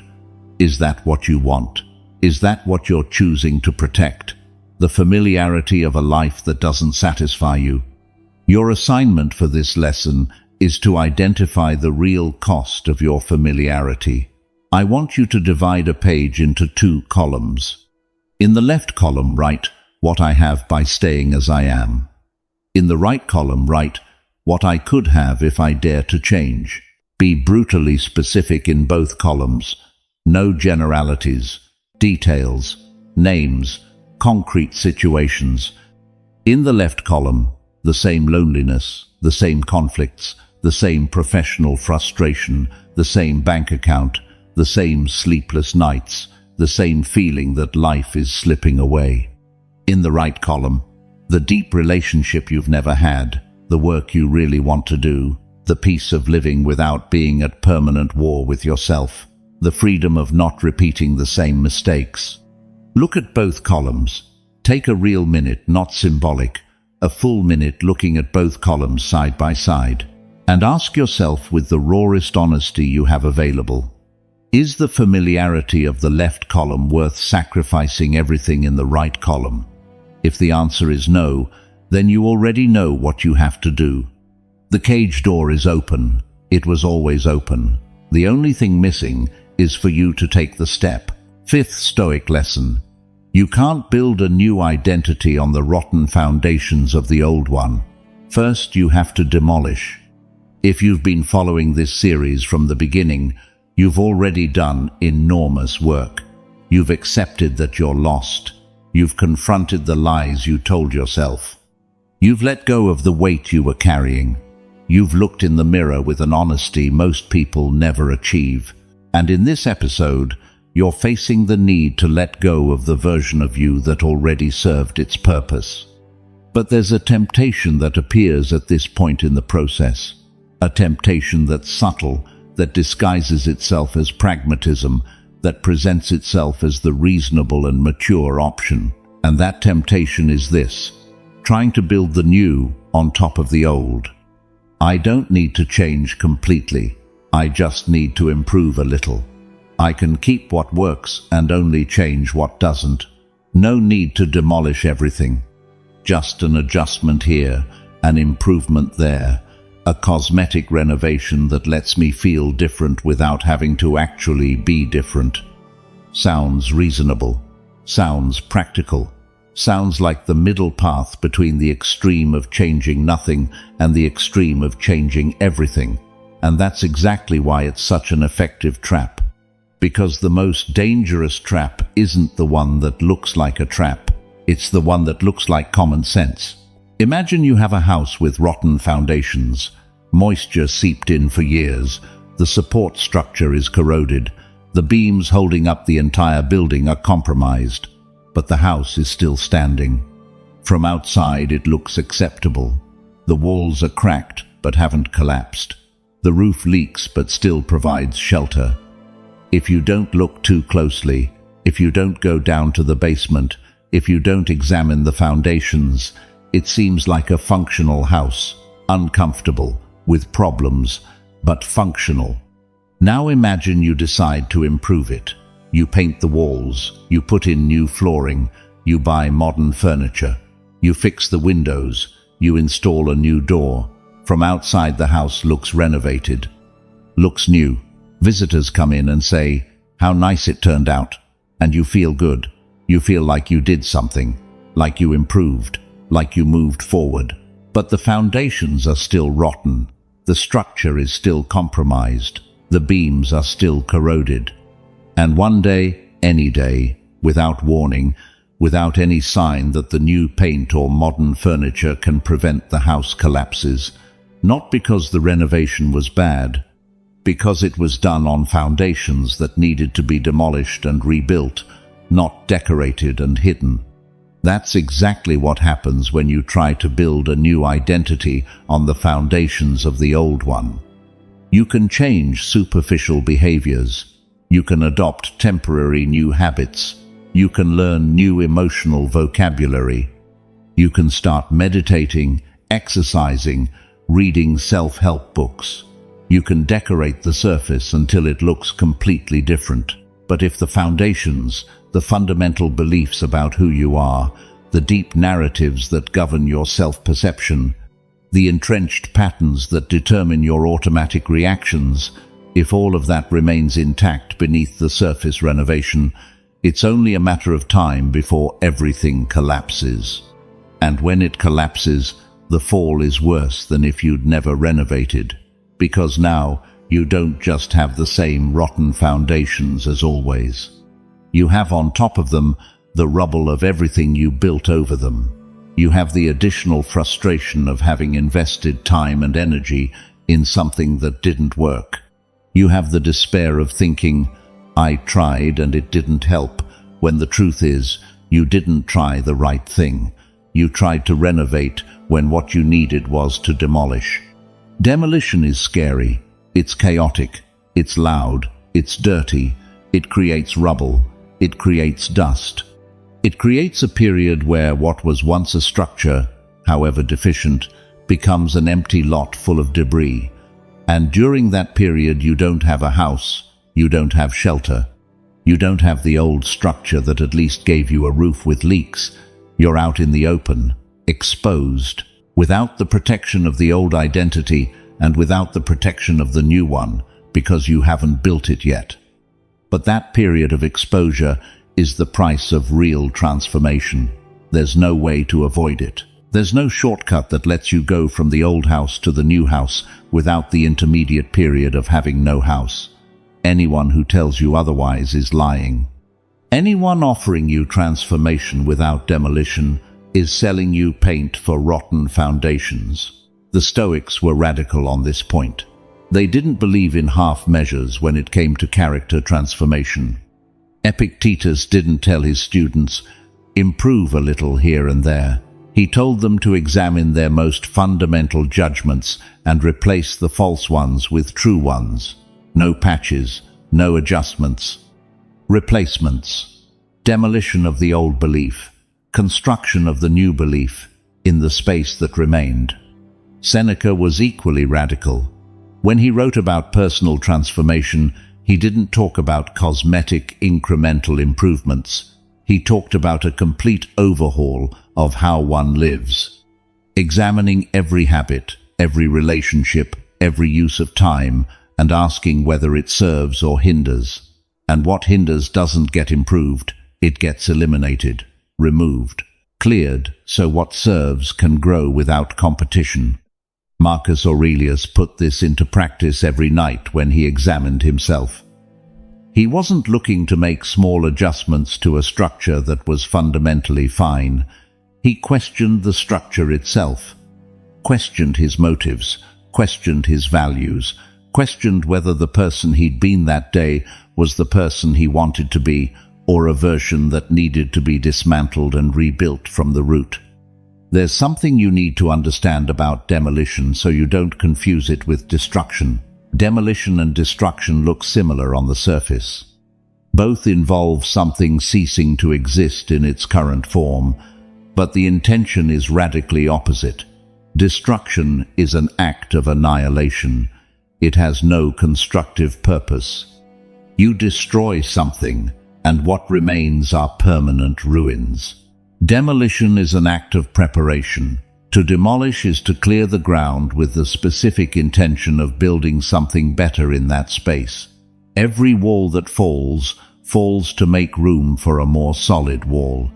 Speaker 1: Is that what you want? Is that what you're choosing to protect? The familiarity of a life that doesn't satisfy you? Your assignment for this lesson is to identify the real cost of your familiarity. I want you to divide a page into 2 columns. In the left column, write what I have by staying as I am. In the right column, write what I could have if I dare to change. Be brutally specific in both columns. No generalities, details, names, concrete situations. In the left column, the same loneliness, the same conflicts, the same professional frustration, the same bank account, the same sleepless nights, the same feeling that life is slipping away. In the right column, the deep relationship you've never had, the work you really want to do, the peace of living without being at permanent war with yourself, the freedom of not repeating the same mistakes. Look at both columns. Take a real minute, not symbolic, a full minute looking at both columns side by side, and ask yourself with the rawest honesty you have available, is the familiarity of the left column worth sacrificing everything in the right column? If the answer is no, then you already know what you have to do. The cage door is open. It was always open. The only thing missing is for you to take the step. 5th Stoic lesson. You can't build a new identity on the rotten foundations of the old one. First, you have to demolish. If you've been following this series from the beginning, you've already done enormous work. You've accepted that you're lost. You've confronted the lies you told yourself. You've let go of the weight you were carrying. You've looked in the mirror with an honesty most people never achieve. And in this episode, you're facing the need to let go of the version of you that already served its purpose. But there's a temptation that appears at this point in the process. A temptation that's subtle, that disguises itself as pragmatism, that presents itself as the reasonable and mature option. And that temptation is this: trying to build the new on top of the old. I don't need to change completely. I just need to improve a little. I can keep what works and only change what doesn't. No need to demolish everything. Just an adjustment here, an improvement there, a cosmetic renovation that lets me feel different without having to actually be different. Sounds reasonable. Sounds practical. Sounds like the middle path between the extreme of changing nothing and the extreme of changing everything. And that's exactly why it's such an effective trap. Because the most dangerous trap isn't the one that looks like a trap. It's the one that looks like common sense. Imagine you have a house with rotten foundations. Moisture seeped in for years. The support structure is corroded. The beams holding up the entire building are compromised. But the house is still standing. From outside it looks acceptable. The walls are cracked but haven't collapsed. The roof leaks but still provides shelter. If you don't look too closely, if you don't go down to the basement, if you don't examine the foundations, it seems like a functional house, uncomfortable, with problems, but functional. Now imagine you decide to improve it. You paint the walls, you put in new flooring, you buy modern furniture, you fix the windows, you install a new door. From outside the house looks renovated, looks new. Visitors come in and say, "How nice it turned out." And you feel good. You feel like you did something, like you improved, like you moved forward. But the foundations are still rotten. The structure is still compromised. The beams are still corroded. And one day, any day, without warning, without any sign that the new paint or modern furniture can prevent the house collapses, not because the renovation was bad, because it was done on foundations that needed to be demolished and rebuilt, not decorated and hidden. That's exactly what happens when you try to build a new identity on the foundations of the old one. You can change superficial behaviors. You can adopt temporary new habits. You can learn new emotional vocabulary. You can start meditating, exercising, reading self-help books. You can decorate the surface until it looks completely different. But if the foundations, the fundamental beliefs about who you are, the deep narratives that govern your self-perception, the entrenched patterns that determine your automatic reactions, if all of that remains intact beneath the surface renovation, it's only a matter of time before everything collapses. And when it collapses, the fall is worse than if you'd never renovated. Because now, you don't just have the same rotten foundations as always. You have on top of them the rubble of everything you built over them. You have the additional frustration of having invested time and energy in something that didn't work. You have the despair of thinking, "I tried and it didn't help," when the truth is, you didn't try the right thing. You tried to renovate when what you needed was to demolish. Demolition is scary. It's chaotic. It's loud. It's dirty. It creates rubble. It creates dust. It creates a period where what was once a structure, however deficient, becomes an empty lot full of debris. And during that period you don't have a house, you don't have shelter, you don't have the old structure that at least gave you a roof with leaks. You're out in the open, exposed, without the protection of the old identity and without the protection of the new one, because you haven't built it yet. But that period of exposure is the price of real transformation. There's no way to avoid it. There's no shortcut that lets you go from the old house to the new house without the intermediate period of having no house. Anyone who tells you otherwise is lying. Anyone offering you transformation without demolition is selling you paint for rotten foundations. The Stoics were radical on this point. They didn't believe in half measures when it came to character transformation. Epictetus didn't tell his students, "Improve a little here and there." He told them to examine their most fundamental judgments and replace the false ones with true ones. No patches, no adjustments. Replacements. Demolition of the old belief. Construction of the new belief in the space that remained. Seneca was equally radical. When he wrote about personal transformation, he didn't talk about cosmetic, incremental improvements. He talked about a complete overhaul of how one lives. Examining every habit, every relationship, every use of time, and asking whether it serves or hinders. And what hinders doesn't get improved, it gets eliminated, removed, cleared, so what serves can grow without competition. Marcus Aurelius put this into practice every night when he examined himself. He wasn't looking to make small adjustments to a structure that was fundamentally fine. He questioned the structure itself, questioned his motives, questioned his values, questioned whether the person he'd been that day was the person he wanted to be, or a version that needed to be dismantled and rebuilt from the root. There's something you need to understand about demolition so you don't confuse it with destruction. Demolition and destruction look similar on the surface. Both involve something ceasing to exist in its current form, but the intention is radically opposite. Destruction is an act of annihilation. It has no constructive purpose. You destroy something, and what remains are permanent ruins. Demolition is an act of preparation. To demolish is to clear the ground with the specific intention of building something better in that space. Every wall that falls to make room for a more solid wall.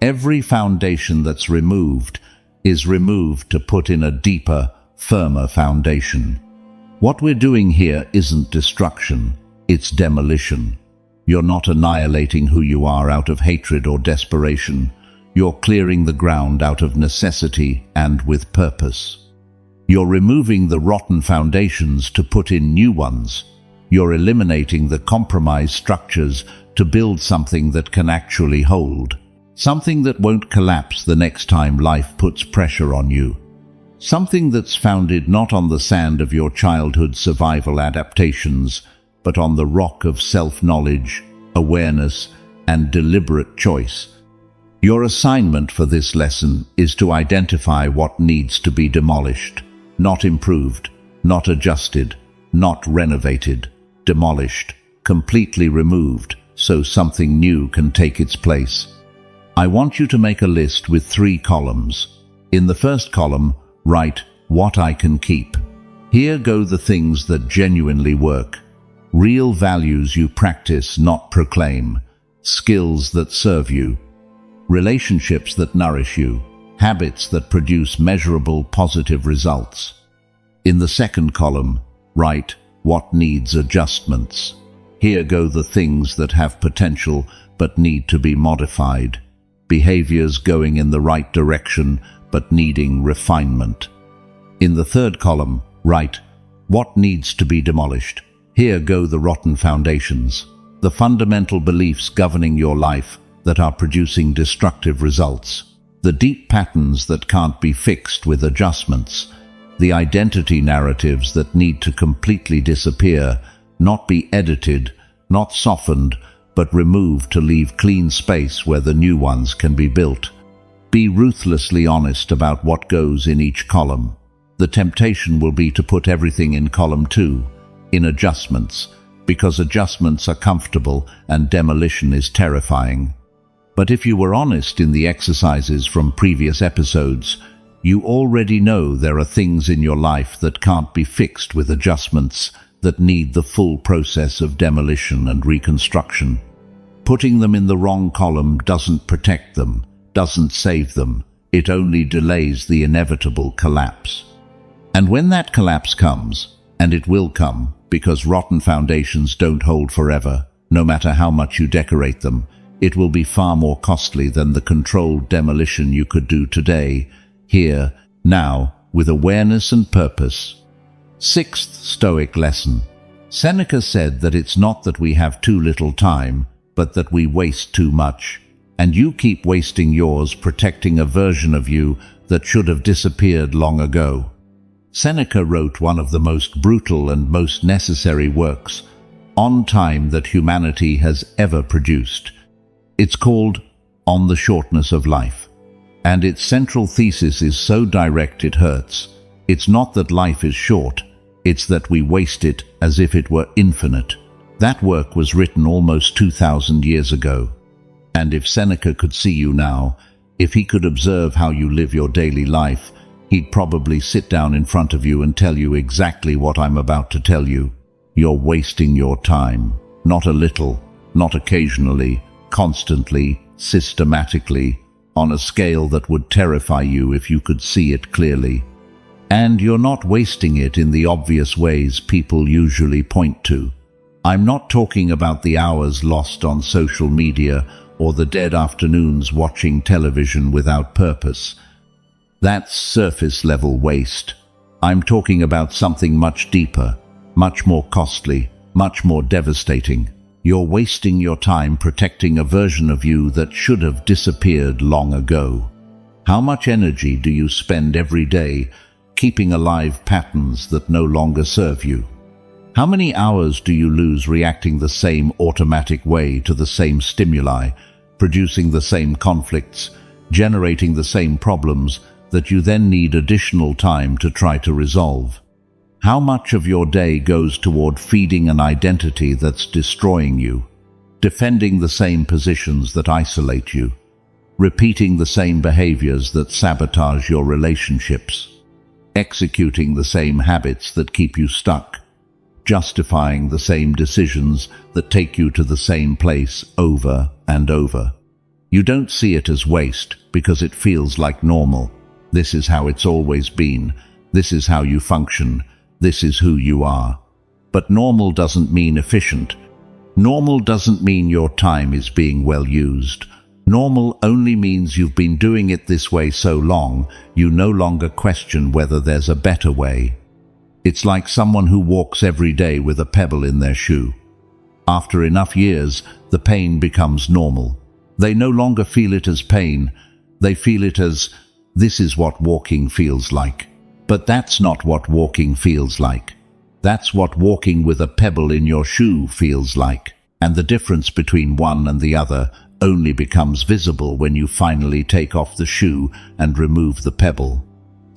Speaker 1: Every foundation that's removed is removed to put in a deeper, firmer foundation. What we're doing here isn't destruction, it's demolition. You're not annihilating who you are out of hatred or desperation. You're clearing the ground out of necessity and with purpose. You're removing the rotten foundations to put in new ones. You're eliminating the compromised structures to build something that can actually hold. Something that won't collapse the next time life puts pressure on you. Something that's founded not on the sand of your childhood survival adaptations, but on the rock of self-knowledge, awareness, and deliberate choice. Your assignment for this lesson is to identify what needs to be demolished, not improved, not adjusted, not renovated, demolished, completely removed, so something new can take its place. I want you to make a list with 3 columns. In the first column, write what I can keep. Here go the things that genuinely work. Real values you practice, not proclaim. Skills that serve you. Relationships that nourish you. Habits that produce measurable positive results. In the second column, write what needs adjustments. Here go the things that have potential but need to be modified. Behaviors going in the right direction but needing refinement. In the third column, write what needs to be demolished. Here go the rotten foundations, the fundamental beliefs governing your life that are producing destructive results, the deep patterns that can't be fixed with adjustments, the identity narratives that need to completely disappear, not be edited, not softened, but removed to leave clean space where the new ones can be built. Be ruthlessly honest about what goes in each column. The temptation will be to put everything in column 2, in adjustments, because adjustments are comfortable and demolition is terrifying. But if you were honest in the exercises from previous episodes, you already know there are things in your life that can't be fixed with adjustments, that need the full process of demolition and reconstruction. Putting them in the wrong column doesn't protect them, doesn't save them. It only delays the inevitable collapse. And when that collapse comes, and it will come, because rotten foundations don't hold forever, no matter how much you decorate them, it will be far more costly than the controlled demolition you could do today, here, now, with awareness and purpose. 6th Stoic lesson. Seneca said that it's not that we have too little time, but that we waste too much. And you keep wasting yours protecting a version of you that should have disappeared long ago. Seneca wrote one of the most brutal and most necessary works on time that humanity has ever produced. It's called On the Shortness of Life. And its central thesis is so direct it hurts. It's not that life is short, it's that we waste it as if it were infinite. That work was written almost 2,000 years ago. And if Seneca could see you now, if he could observe how you live your daily life, he'd probably sit down in front of you and tell you exactly what I'm about to tell you. You're wasting your time. Not a little, not occasionally, constantly, systematically, on a scale that would terrify you if you could see it clearly. And you're not wasting it in the obvious ways people usually point to. I'm not talking about the hours lost on social media or the dead afternoons watching television without purpose. That's surface-level waste. I'm talking about something much deeper, much more costly, much more devastating. You're wasting your time protecting a version of you that should have disappeared long ago. How much energy do you spend every day keeping alive patterns that no longer serve you? How many hours do you lose reacting the same automatic way to the same stimuli, producing the same conflicts, generating the same problems that you then need additional time to try to resolve? How much of your day goes toward feeding an identity that's destroying you, defending the same positions that isolate you, repeating the same behaviors that sabotage your relationships, executing the same habits that keep you stuck, justifying the same decisions that take you to the same place over and over? You don't see it as waste because it feels like normal. This is how it's always been. This is how you function. This is who you are. But normal doesn't mean efficient. Normal doesn't mean your time is being well used. Normal only means you've been doing it this way so long, you no longer question whether there's a better way. It's like someone who walks every day with a pebble in their shoe. After enough years, the pain becomes normal. They no longer feel it as pain. They feel it as, this is what walking feels like. But that's not what walking feels like. That's what walking with a pebble in your shoe feels like. And the difference between one and the other only becomes visible when you finally take off the shoe and remove the pebble.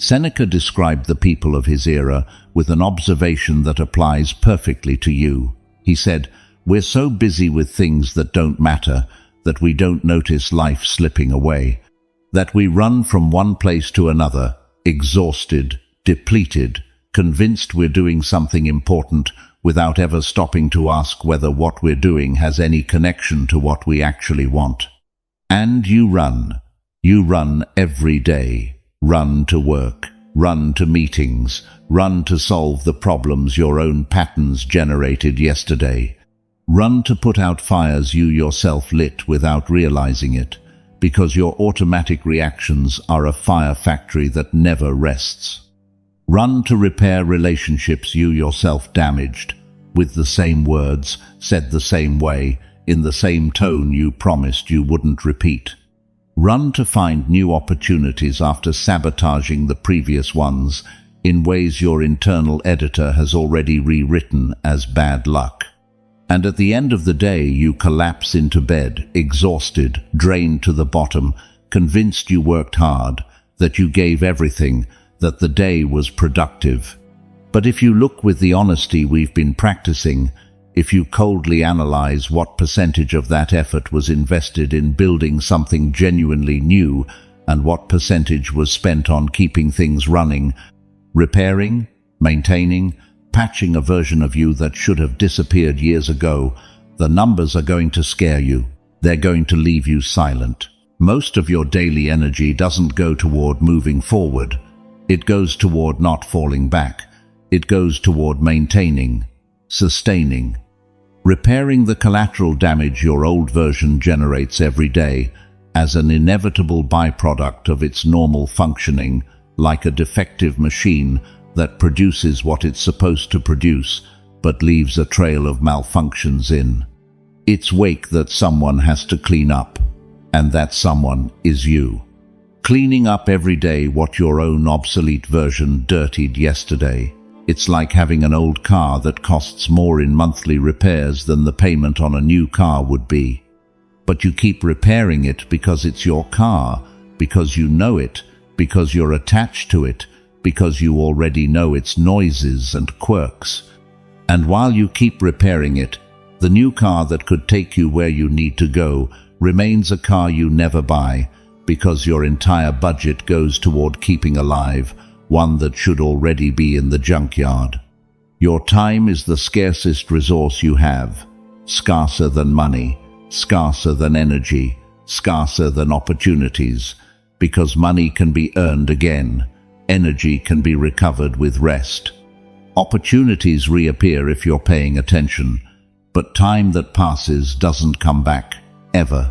Speaker 1: Seneca described the people of his era with an observation that applies perfectly to you. He said, "We're so busy with things that don't matter that we don't notice life slipping away, that we run from one place to another, exhausted, depleted, convinced we're doing something important without ever stopping to ask whether what we're doing has any connection to what we actually want." And you run. You run every day. Run to work. Run to meetings. Run to solve the problems your own patterns generated yesterday. Run to put out fires you yourself lit without realizing it, because your automatic reactions are a fire factory that never rests. Run to repair relationships you yourself damaged, with the same words, said the same way, in the same tone you promised you wouldn't repeat. Run to find new opportunities after sabotaging the previous ones in ways your internal editor has already rewritten as bad luck. And at the end of the day, you collapse into bed, exhausted, drained to the bottom, convinced you worked hard, that you gave everything, that the day was productive. But if you look with the honesty we've been practicing, if you coldly analyze what percentage of that effort was invested in building something genuinely new and what percentage was spent on keeping things running, repairing, maintaining, patching a version of you that should have disappeared years ago, the numbers are going to scare you. They're going to leave you silent. Most of your daily energy doesn't go toward moving forward. It goes toward not falling back. It goes toward maintaining, sustaining, repairing the collateral damage your old version generates every day as an inevitable byproduct of its normal functioning, like a defective machine that produces what it's supposed to produce but leaves a trail of malfunctions in its wake that someone has to clean up, and that someone is you. Cleaning up every day what your own obsolete version dirtied yesterday. It's like having an old car that costs more in monthly repairs than the payment on a new car would be. But you keep repairing it because it's your car, because you know it, because you're attached to it, because you already know its noises and quirks. And while you keep repairing it, the new car that could take you where you need to go remains a car you never buy, because your entire budget goes toward keeping alive one that should already be in the junkyard. Your time is the scarcest resource you have, scarcer than money, scarcer than energy, scarcer than opportunities, because money can be earned again, energy can be recovered with rest. Opportunities reappear if you're paying attention, but time that passes doesn't come back, ever.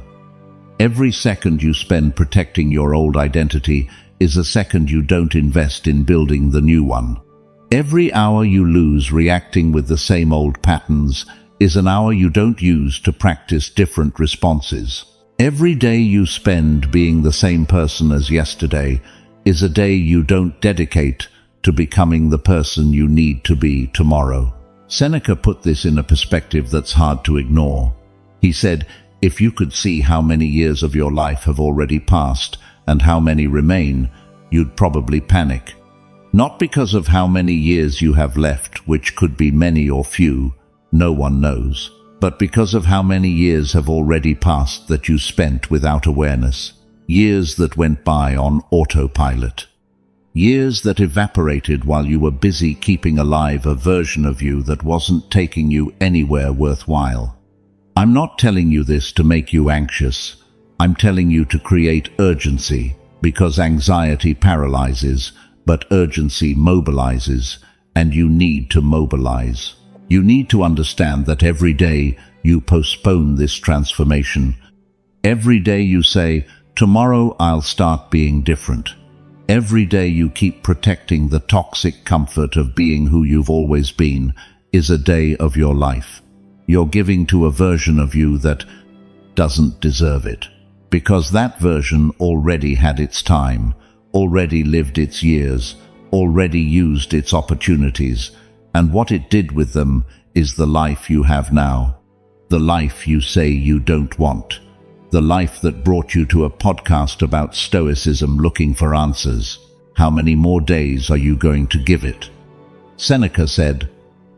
Speaker 1: Every second you spend protecting your old identity is a second you don't invest in building the new one. Every hour you lose reacting with the same old patterns is an hour you don't use to practice different responses. Every day you spend being the same person as yesterday is a day you don't dedicate to becoming the person you need to be tomorrow. Seneca put this in a perspective that's hard to ignore. He said, if you could see how many years of your life have already passed and how many remain, you'd probably panic. Not because of how many years you have left, which could be many or few, no one knows, but because of how many years have already passed that you spent without awareness. Years that went by on autopilot. Years that evaporated while you were busy keeping alive a version of you that wasn't taking you anywhere worthwhile. I'm not telling you this to make you anxious. I'm telling you to create urgency, because anxiety paralyzes, but urgency mobilizes, and you need to mobilize. You need to understand that every day you postpone this transformation. Every day you say, tomorrow I'll start being different. Every day you keep protecting the toxic comfort of being who you've always been is a day of your life. You're giving to a version of you that doesn't deserve it, because that version already had its time, already lived its years, already used its opportunities, and what it did with them is the life you have now, the life you say you don't want, the life that brought you to a podcast about Stoicism looking for answers. How many more days are you going to give it? Seneca said,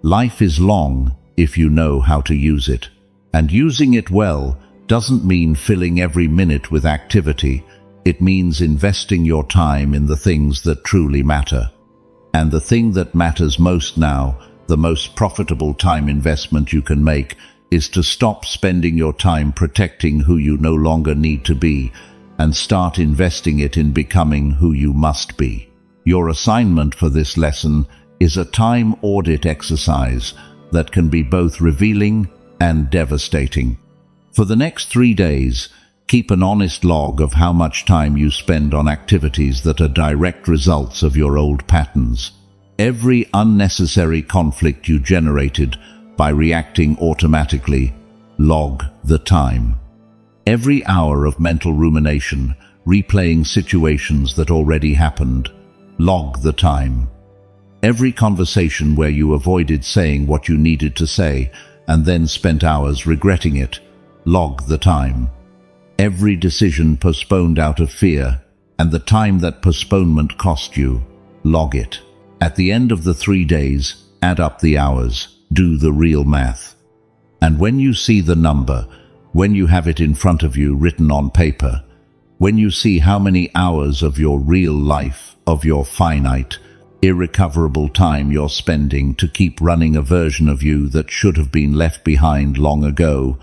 Speaker 1: life is long if you know how to use it, and using it well doesn't mean filling every minute with activity. It means investing your time in the things that truly matter. And the thing that matters most now, the most profitable time investment you can make, is to stop spending your time protecting who you no longer need to be and start investing it in becoming who you must be. Your assignment for this lesson is a time audit exercise that can be both revealing and devastating. For the next 3 days, keep an honest log of how much time you spend on activities that are direct results of your old patterns. Every unnecessary conflict you generated by reacting automatically, log the time. Every hour of mental rumination, replaying situations that already happened, log the time. Every conversation where you avoided saying what you needed to say and then spent hours regretting it, log the time. Every decision postponed out of fear and the time that postponement cost you, log it. At the end of the 3 days, add up the hours, do the real math. And when you see the number, when you have it in front of you written on paper, when you see how many hours of your real life, of your finite, irrecoverable time you're spending to keep running a version of you that should have been left behind long ago,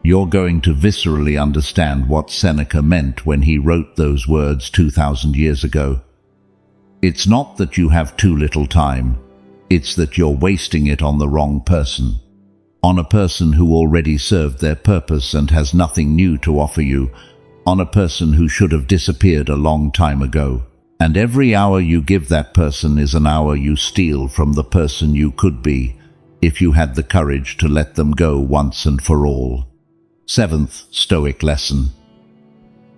Speaker 1: you're going to viscerally understand what Seneca meant when he wrote those words 2,000 years ago. It's not that you have too little time, it's that you're wasting it on the wrong person. On a person who already served their purpose and has nothing new to offer you, on a person who should have disappeared a long time ago. And every hour you give that person is an hour you steal from the person you could be, if you had the courage to let them go once and for all. 7th Stoic lesson.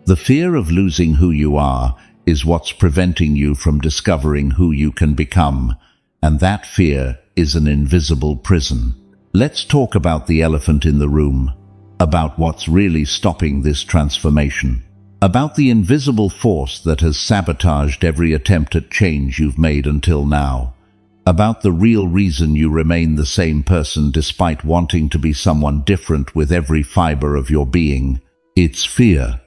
Speaker 1: The fear of losing who you are is what's preventing you from discovering who you can become, and that fear is an invisible prison. Let's talk about the elephant in the room, about what's really stopping this transformation, about the invisible force that has sabotaged every attempt at change you've made until now, about the real reason you remain the same person despite wanting to be someone different with every fiber of your being. It's fear.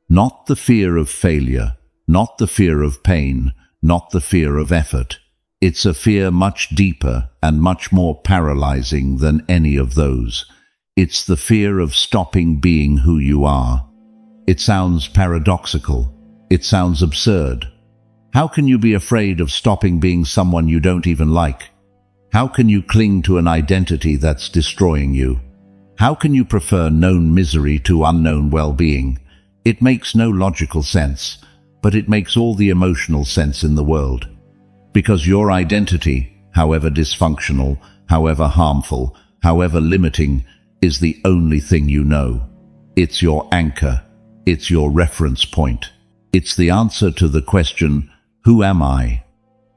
Speaker 1: Not the fear of failure, not the fear of pain, not the fear of effort. It's a fear much deeper and much more paralyzing than any of those. It's the fear of stopping being who you are. It sounds paradoxical. It sounds absurd. How can you be afraid of stopping being someone you don't even like? How can you cling to an identity that's destroying you? How can you prefer known misery to unknown well-being? It makes no logical sense, but it makes all the emotional sense in the world. Because your identity, however dysfunctional, however harmful, however limiting, is the only thing you know. It's your anchor. It's your reference point. It's the answer to the question, who am I?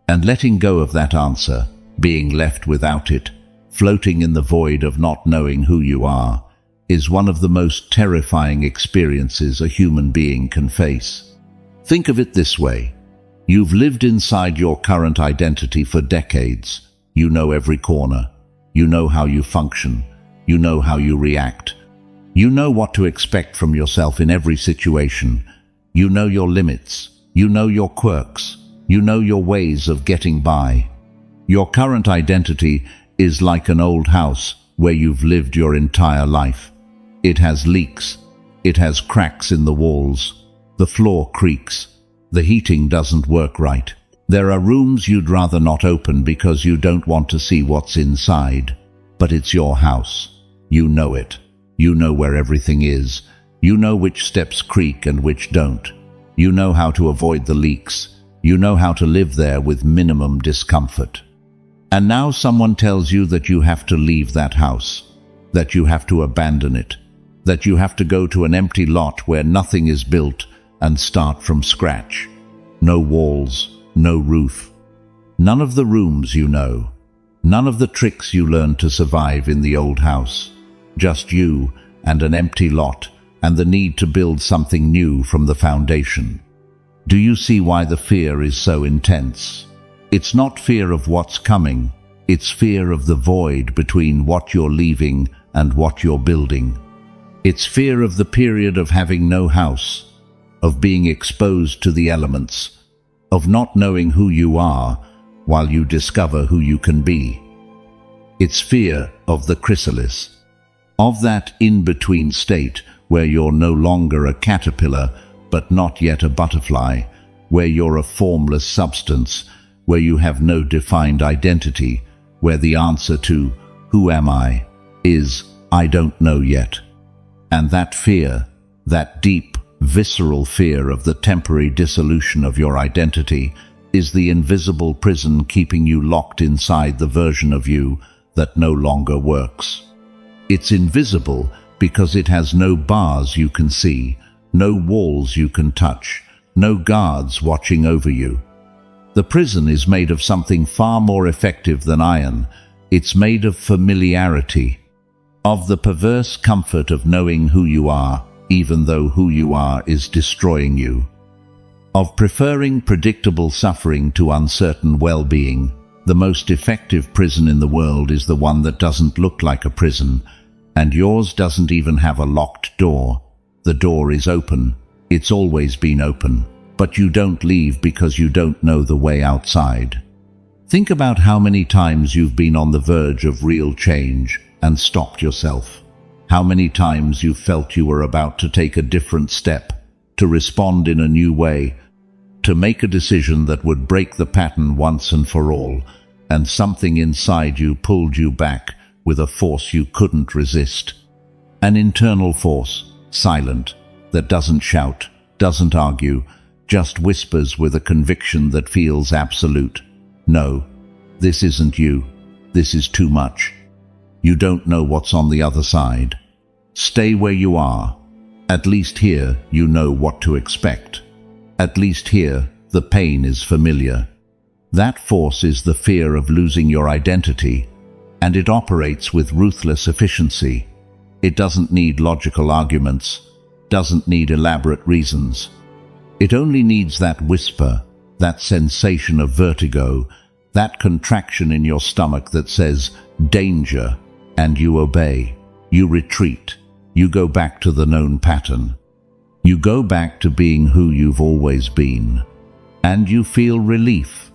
Speaker 1: And letting go of that answer, being left without it, floating in the void of not knowing who you are, is one of the most terrifying experiences a human being can face. Think of it this way. You've lived inside your current identity for decades. You know every corner. You know how you function. You know how you react. You know what to expect from yourself in every situation. You know your limits. You know your quirks. You know your ways of getting by. Your current identity is like an old house where you've lived your entire life. It has leaks. It has cracks in the walls. The floor creaks. The heating doesn't work right. There are rooms you'd rather not open because you don't want to see what's inside. But it's your house. You know it. You know where everything is. You know which steps creak and which don't. You know how to avoid the leaks. You know how to live there with minimum discomfort. And now someone tells you that you have to leave that house, that you have to abandon it, that you have to go to an empty lot where nothing is built and start from scratch. No walls, no roof. None of the rooms you know. None of the tricks you learned to survive in the old house. Just you and an empty lot and the need to build something new from the foundation. Do you see why the fear is so intense? It's not fear of what's coming. It's fear of the void between what you're leaving and what you're building. It's fear of the period of having no house, of being exposed to the elements, of not knowing who you are while you discover who you can be. It's fear of the chrysalis, of that in-between state where you're no longer a caterpillar but not yet a butterfly, where you're a formless substance, where you have no defined identity, where the answer to "Who am I?" is "I don't know yet." And that fear, that deep, visceral fear of the temporary dissolution of your identity, is the invisible prison keeping you locked inside the version of you that no longer works. It's invisible because it has no bars you can see, no walls you can touch, no guards watching over you. The prison is made of something far more effective than iron. It's made of familiarity, of the perverse comfort of knowing who you are, even though who you are is destroying you, of preferring predictable suffering to uncertain well-being. The most effective prison in the world is the one that doesn't look like a prison, and yours doesn't even have a locked door. The door is open. It's always been open. But you don't leave because you don't know the way outside. Think about how many times you've been on the verge of real change and stopped yourself. How many times you felt you were about to take a different step, to respond in a new way, to make a decision that would break the pattern once and for all, and something inside you pulled you back with a force you couldn't resist. An internal force, silent, that doesn't shout, doesn't argue, just whispers with a conviction that feels absolute. No, this isn't you. This is too much. You don't know what's on the other side. Stay where you are. At least here you know what to expect. At least here the pain is familiar. That force is the fear of losing your identity, and it operates with ruthless efficiency. It doesn't need logical arguments, doesn't need elaborate reasons. It only needs that whisper, that sensation of vertigo, that contraction in your stomach that says, "Danger," and you obey. You retreat. You go back to the known pattern. You go back to being who you've always been. And you feel relief.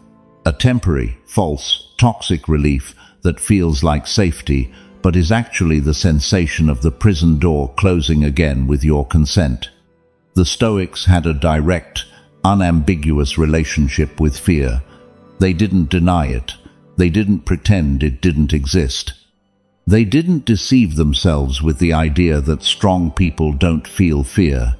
Speaker 1: A temporary, false, toxic relief that feels like safety, but is actually the sensation of the prison door closing again with your consent. The Stoics had a direct, unambiguous relationship with fear. They didn't deny it. They didn't pretend it didn't exist. They didn't deceive themselves with the idea that strong people don't feel fear.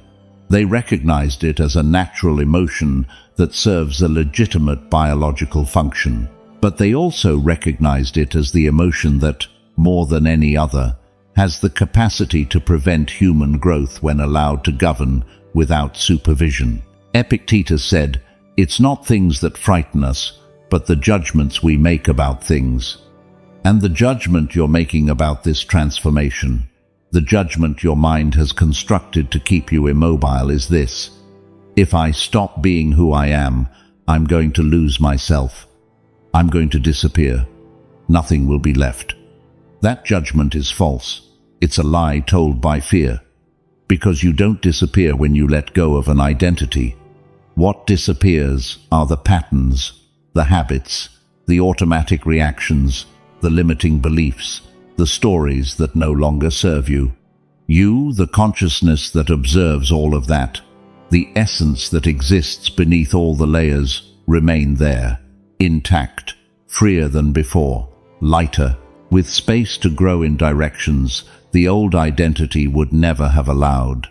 Speaker 1: They recognized it as a natural emotion that serves a legitimate biological function. But they also recognized it as the emotion that, more than any other, has the capacity to prevent human growth when allowed to govern without supervision. Epictetus said, "It's not things that frighten us, but the judgments we make about things." And the judgment you're making about this transformation, the judgment your mind has constructed to keep you immobile is this: if I stop being who I am, I'm going to lose myself. I'm going to disappear. Nothing will be left. That judgment is false. It's a lie told by fear. Because you don't disappear when you let go of an identity. What disappears are the patterns, the habits, the automatic reactions, the limiting beliefs, the stories that no longer serve you. You, the consciousness that observes all of that, the essence that exists beneath all the layers, remain there, intact, freer than before, lighter, with space to grow in directions the old identity would never have allowed.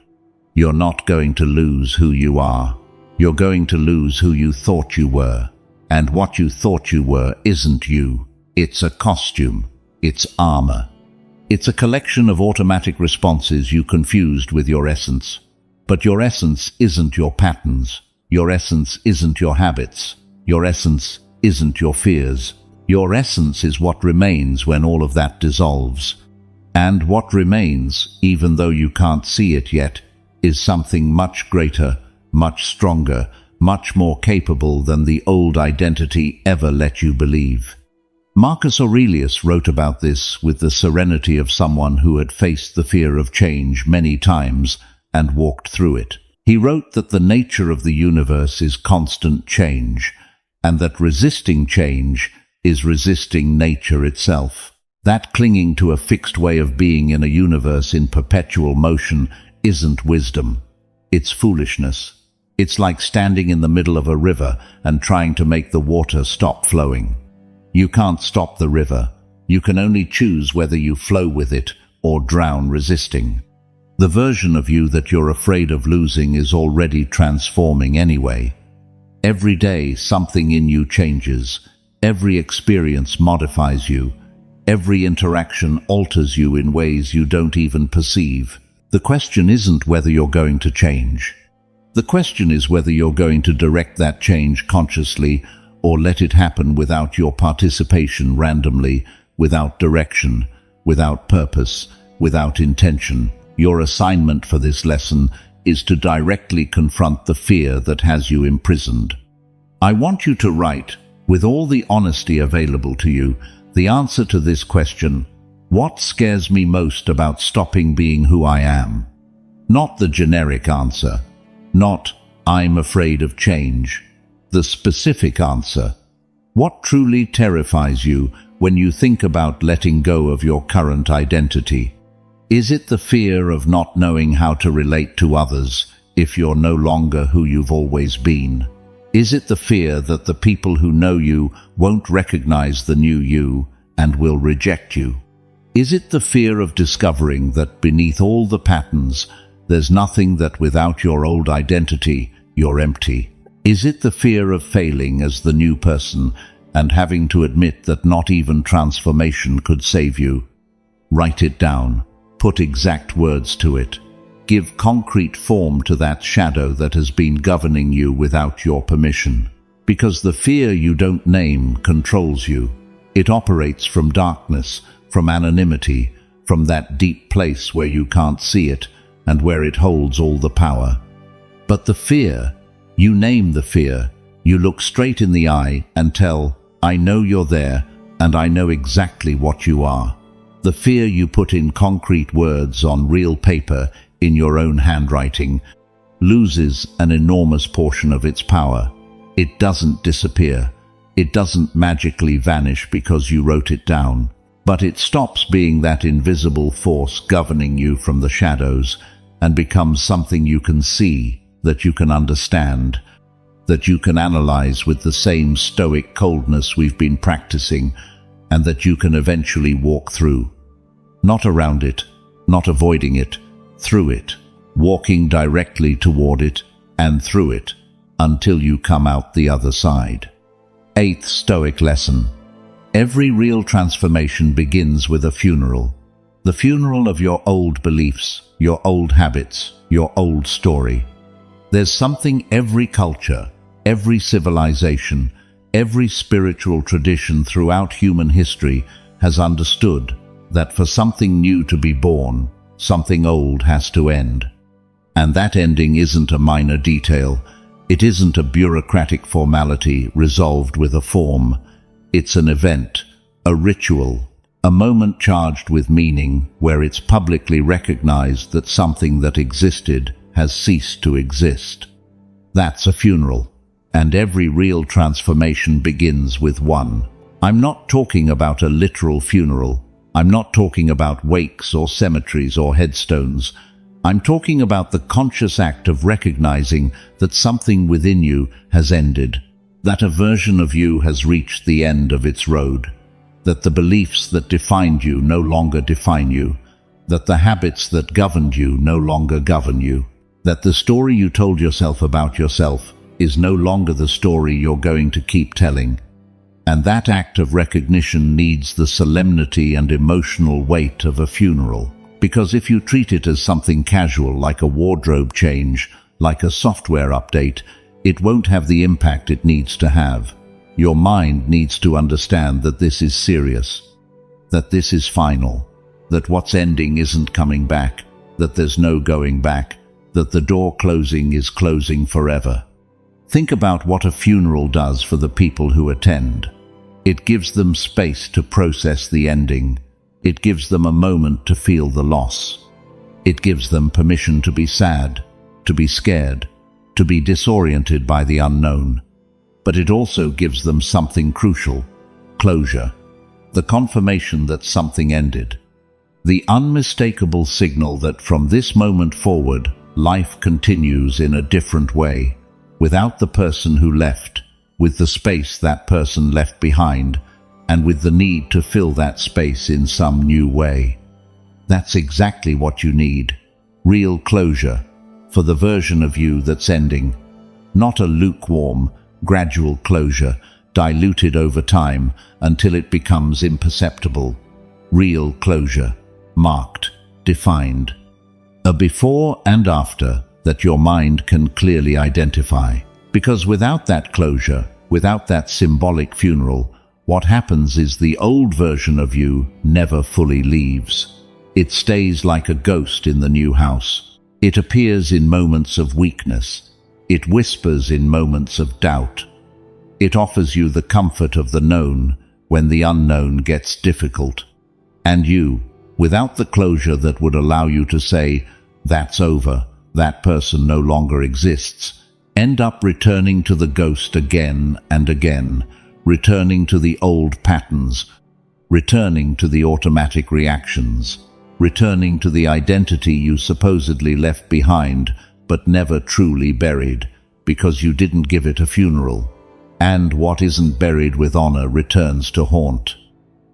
Speaker 1: You're not going to lose who you are. You're going to lose who you thought you were. And what you thought you were isn't you. It's a costume. It's armor. It's a collection of automatic responses you confused with your essence. But your essence isn't your patterns. Your essence isn't your habits. Your essence isn't your fears. Your essence is what remains when all of that dissolves. And what remains, even though you can't see it yet, is something much greater, much stronger, much more capable than the old identity ever let you believe. Marcus Aurelius wrote about this with the serenity of someone who had faced the fear of change many times and walked through it. He wrote that the nature of the universe is constant change, and that resisting change is resisting nature itself. That clinging to a fixed way of being in a universe in perpetual motion isn't wisdom. It's foolishness. It's like standing in the middle of a river and trying to make the water stop flowing. You can't stop the river. You can only choose whether you flow with it or drown resisting. The version of you that you're afraid of losing is already transforming anyway. Every day something in you changes. Every experience modifies you. Every interaction alters you in ways you don't even perceive. The question isn't whether you're going to change. The question is whether you're going to direct that change consciously or let it happen without your participation randomly, without direction, without purpose, without intention. Your assignment for this lesson is to directly confront the fear that has you imprisoned. I want you to write, with all the honesty available to you, the answer to this question: what scares me most about stopping being who I am? Not the generic answer. Not, I'm afraid of change. The specific answer. What truly terrifies you when you think about letting go of your current identity? Is it the fear of not knowing how to relate to others if you're no longer who you've always been? Is it the fear that the people who know you won't recognize the new you and will reject you? Is it the fear of discovering that beneath all the patterns, there's nothing that without your old identity, you're empty? Is it the fear of failing as the new person and having to admit that not even transformation could save you? Write it down. Put exact words to it. Give concrete form to that shadow that has been governing you without your permission. Because the fear you don't name controls you. It operates from darkness, from anonymity, from that deep place where you can't see it and where it holds all the power. But the fear, you name the fear, you look straight in the eye and tell, I know you're there and I know exactly what you are. The fear you put in concrete words on real paper in your own handwriting loses an enormous portion of its power. It doesn't disappear. It doesn't magically vanish because you wrote it down. But it stops being that invisible force governing you from the shadows and becomes something you can see, that you can understand, that you can analyze with the same stoic coldness we've been practicing, and that you can eventually walk through. Not around it, not avoiding it, through it, walking directly toward it and through it until you come out the other side. 8th Stoic lesson. Every real transformation begins with a funeral. The funeral of your old beliefs, your old habits, your old story. There's something every culture, every civilization, every spiritual tradition throughout human history has understood that for something new to be born, something old has to end. And that ending isn't a minor detail. It isn't a bureaucratic formality resolved with a form. It's an event, a ritual, a moment charged with meaning where it's publicly recognized that something that existed has ceased to exist. That's a funeral, and every real transformation begins with one. I'm not talking about a literal funeral. I'm not talking about wakes or cemeteries or headstones. I'm talking about the conscious act of recognizing that something within you has ended, that a version of you has reached the end of its road, that the beliefs that defined you no longer define you, that the habits that governed you no longer govern you, that the story you told yourself about yourself is no longer the story you're going to keep telling. And that act of recognition needs the solemnity and emotional weight of a funeral. Because if you treat it as something casual, like a wardrobe change, like a software update, it won't have the impact it needs to have. Your mind needs to understand that this is serious, that this is final, that what's ending isn't coming back, that there's no going back, that the door closing is closing forever. Think about what a funeral does for the people who attend. It gives them space to process the ending. It gives them a moment to feel the loss. It gives them permission to be sad, to be scared, to be disoriented by the unknown. But it also gives them something crucial: closure, the confirmation that something ended, the unmistakable signal that from this moment forward, life continues in a different way, without the person who left, with the space that person left behind, and with the need to fill that space in some new way. That's exactly what you need: real closure for the version of you that's ending. Not a lukewarm, gradual closure, diluted over time until it becomes imperceptible. Real closure, marked, defined. A before and after that your mind can clearly identify. Because without that closure, without that symbolic funeral, what happens is the old version of you never fully leaves. It stays like a ghost in the new house. It appears in moments of weakness. It whispers in moments of doubt. It offers you the comfort of the known when the unknown gets difficult. And you, without the closure that would allow you to say, "That's over, that person no longer exists," end up returning to the ghost again and again, returning to the old patterns, returning to the automatic reactions, returning to the identity you supposedly left behind but never truly buried, because you didn't give it a funeral. And what isn't buried with honor returns to haunt.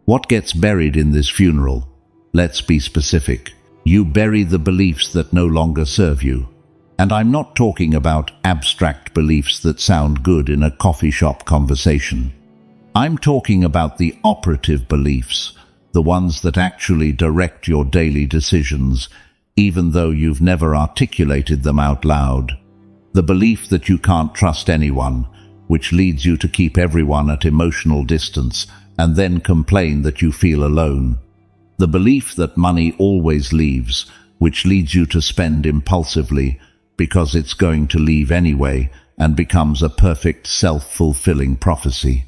Speaker 1: What gets buried in this funeral? Let's be specific. You bury the beliefs that no longer serve you. And I'm not talking about abstract beliefs that sound good in a coffee shop conversation. I'm talking about the operative beliefs, the ones that actually direct your daily decisions, even though you've never articulated them out loud. The belief that you can't trust anyone, which leads you to keep everyone at emotional distance and then complain that you feel alone. The belief that money always leaves, which leads you to spend impulsively because it's going to leave anyway and becomes a perfect self-fulfilling prophecy.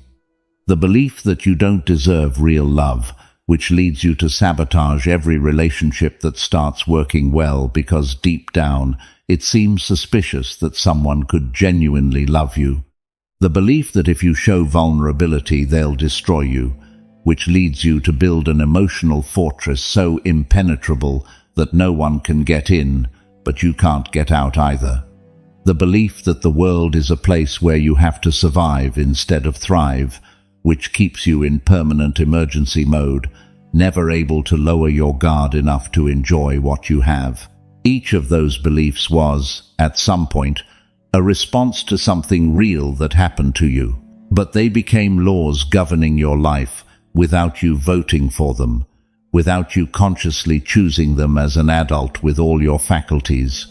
Speaker 1: The belief that you don't deserve real love, which leads you to sabotage every relationship that starts working well because deep down it seems suspicious that someone could genuinely love you. The belief that if you show vulnerability they'll destroy you, which leads you to build an emotional fortress so impenetrable that no one can get in, but you can't get out either. The belief that the world is a place where you have to survive instead of thrive, which keeps you in permanent emergency mode, never able to lower your guard enough to enjoy what you have. Each of those beliefs was, at some point, a response to something real that happened to you, but they became laws governing your life without you voting for them, without you consciously choosing them as an adult with all your faculties,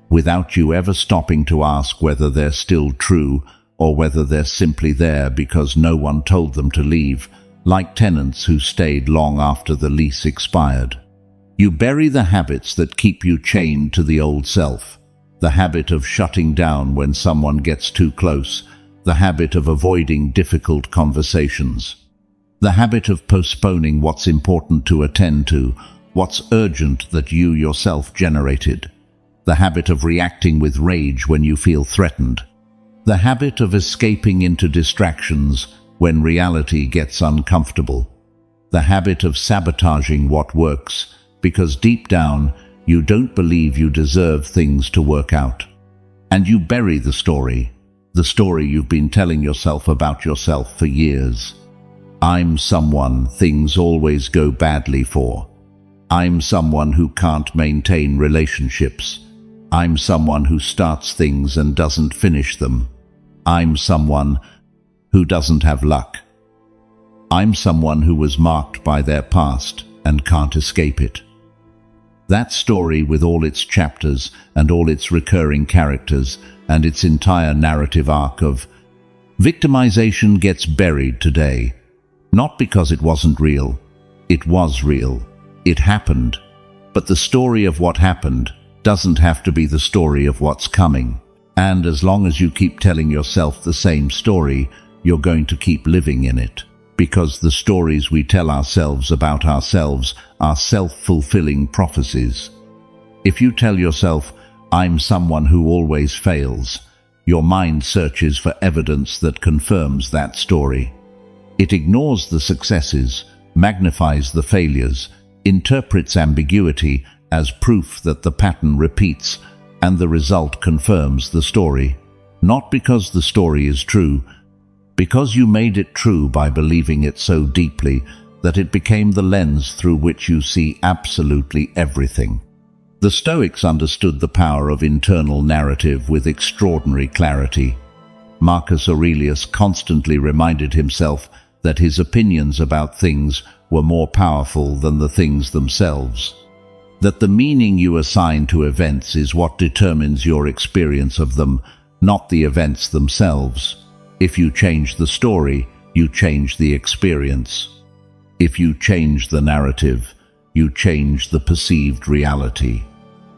Speaker 1: without you ever stopping to ask whether they're still true or whether they're simply there because no one told them to leave, like tenants who stayed long after the lease expired. You bury the habits that keep you chained to the old self. The habit of shutting down when someone gets too close. The habit of avoiding difficult conversations. The habit of postponing what's important to attend to, what's urgent that you yourself generated. The habit of reacting with rage when you feel threatened. The habit of escaping into distractions when reality gets uncomfortable. The habit of sabotaging what works, because deep down you don't believe you deserve things to work out. And you bury the story you've been telling yourself about yourself for years. I'm someone things always go badly for. I'm someone who can't maintain relationships. I'm someone who starts things and doesn't finish them. I'm someone who doesn't have luck. I'm someone who was marked by their past and can't escape it. That story, with all its chapters and all its recurring characters and its entire narrative arc of victimization, gets buried today. Not because it wasn't real. It was real. It happened. But the story of what happened doesn't have to be the story of what's coming. And as long as you keep telling yourself the same story, you're going to keep living in it. Because the stories we tell ourselves about ourselves are self-fulfilling prophecies. If you tell yourself, I'm someone who always fails, your mind searches for evidence that confirms that story. It ignores the successes, magnifies the failures, interprets ambiguity as proof that the pattern repeats, and the result confirms the story. Not because the story is true, because you made it true by believing it so deeply that it became the lens through which you see absolutely everything. The Stoics understood the power of internal narrative with extraordinary clarity. Marcus Aurelius constantly reminded himself that his opinions about things were more powerful than the things themselves. That the meaning you assign to events is what determines your experience of them, not the events themselves. If you change the story, you change the experience. If you change the narrative, you change the perceived reality.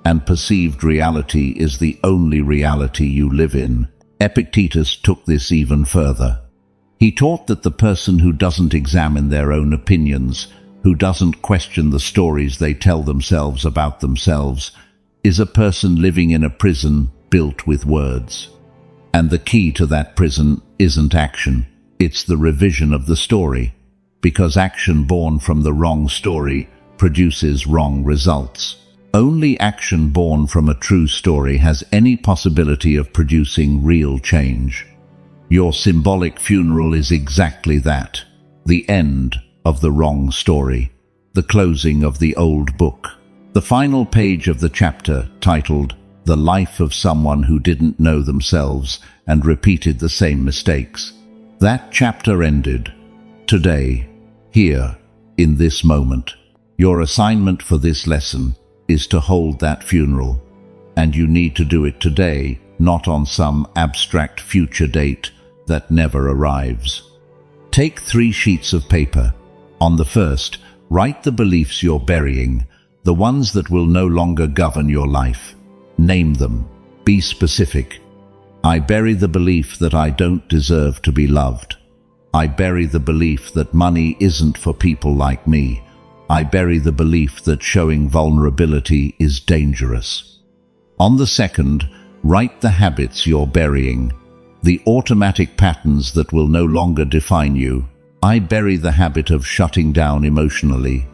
Speaker 1: And perceived reality is the only reality you live in. Epictetus took this even further. He taught that the person who doesn't examine their own opinions, who doesn't question the stories they tell themselves about themselves, is a person living in a prison built with words. And the key to that prison isn't action, it's the revision of the story. Because action born from the wrong story produces wrong results. Only action born from a true story has any possibility of producing real change. Your symbolic funeral is exactly that. The end of the wrong story. The closing of the old book. The final page of the chapter, titled The Life of Someone Who Didn't Know Themselves and Repeated the Same Mistakes. That chapter ended. Today, here, in this moment. Your assignment for this lesson is to hold that funeral. And you need to do it today, not on some abstract future date that never arrives. Take 3 sheets of paper. On the first, write the beliefs you're burying, the ones that will no longer govern your life. Name them. Be specific. I bury the belief that I don't deserve to be loved. I bury the belief that money isn't for people like me. I bury the belief that showing vulnerability is dangerous. On the second, write the habits you're burying, the automatic patterns that will no longer define you. I bury the habit of shutting down emotionally.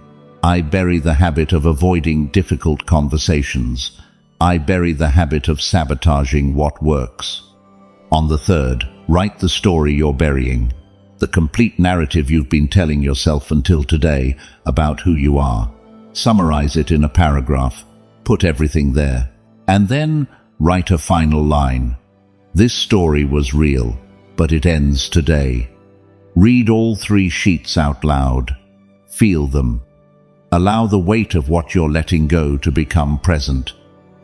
Speaker 1: I bury the habit of avoiding difficult conversations. I bury the habit of sabotaging what works. On the third, write the story you're burying, the complete narrative you've been telling yourself until today about who you are. Summarize it in a paragraph, put everything there, and then write a final line. This story was real, but it ends today. Read all 3 sheets out loud. Feel them. Allow the weight of what you're letting go to become present,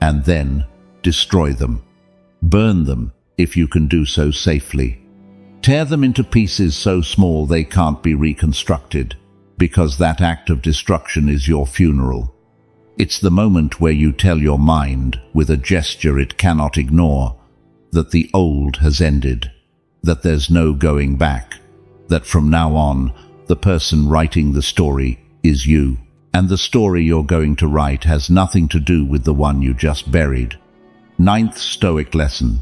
Speaker 1: and then destroy them. Burn them if you can do so safely. Tear them into pieces so small they can't be reconstructed, because that act of destruction is your funeral. It's the moment where you tell your mind, with a gesture it cannot ignore, that the old has ended, that there's no going back, that from now on, the person writing the story is you, and the story you're going to write has nothing to do with the one you just buried. Ninth Stoic lesson.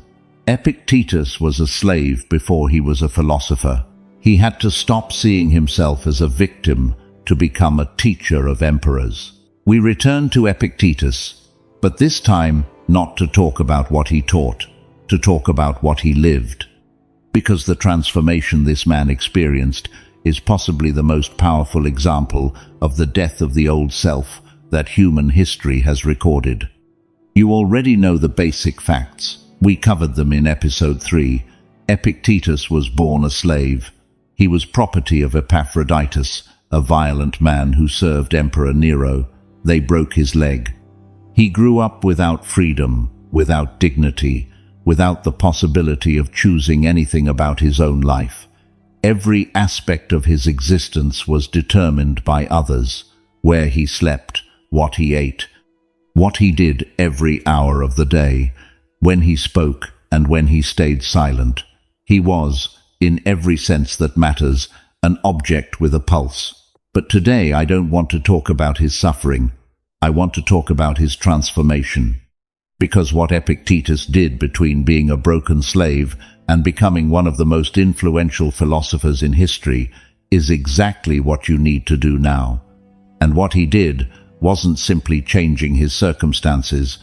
Speaker 1: Epictetus was a slave before he was a philosopher. He had to stop seeing himself as a victim to become a teacher of emperors. We return to Epictetus, but this time not to talk about what he taught, to talk about what he lived. Because the transformation this man experienced is possibly the most powerful example of the death of the old self that human history has recorded. You already know the basic facts. We covered them in episode 3. Epictetus was born a slave. He was property of Epictetus, a violent man who served Emperor Nero. They broke his leg. He grew up without freedom, without dignity, without the possibility of choosing anything about his own life. Every aspect of his existence was determined by others: where he slept, what he ate, what he did every hour of the day, when he spoke and when he stayed silent. He was, in every sense that matters, an object with a pulse. But today I don't want to talk about his suffering. I want to talk about his transformation. Because what Epictetus did between being a broken slave and becoming one of the most influential philosophers in history is exactly what you need to do now. And what he did wasn't simply changing his circumstances.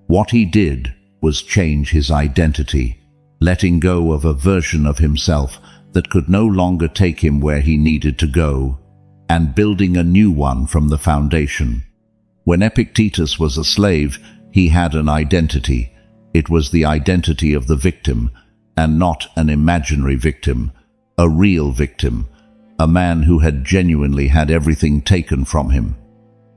Speaker 1: What he did was change his identity, letting go of a version of himself that could no longer take him where he needed to go, and building a new one from the foundation. When Epictetus was a slave, he had an identity. It was the identity of the victim, and not an imaginary victim, a real victim, a man who had genuinely had everything taken from him.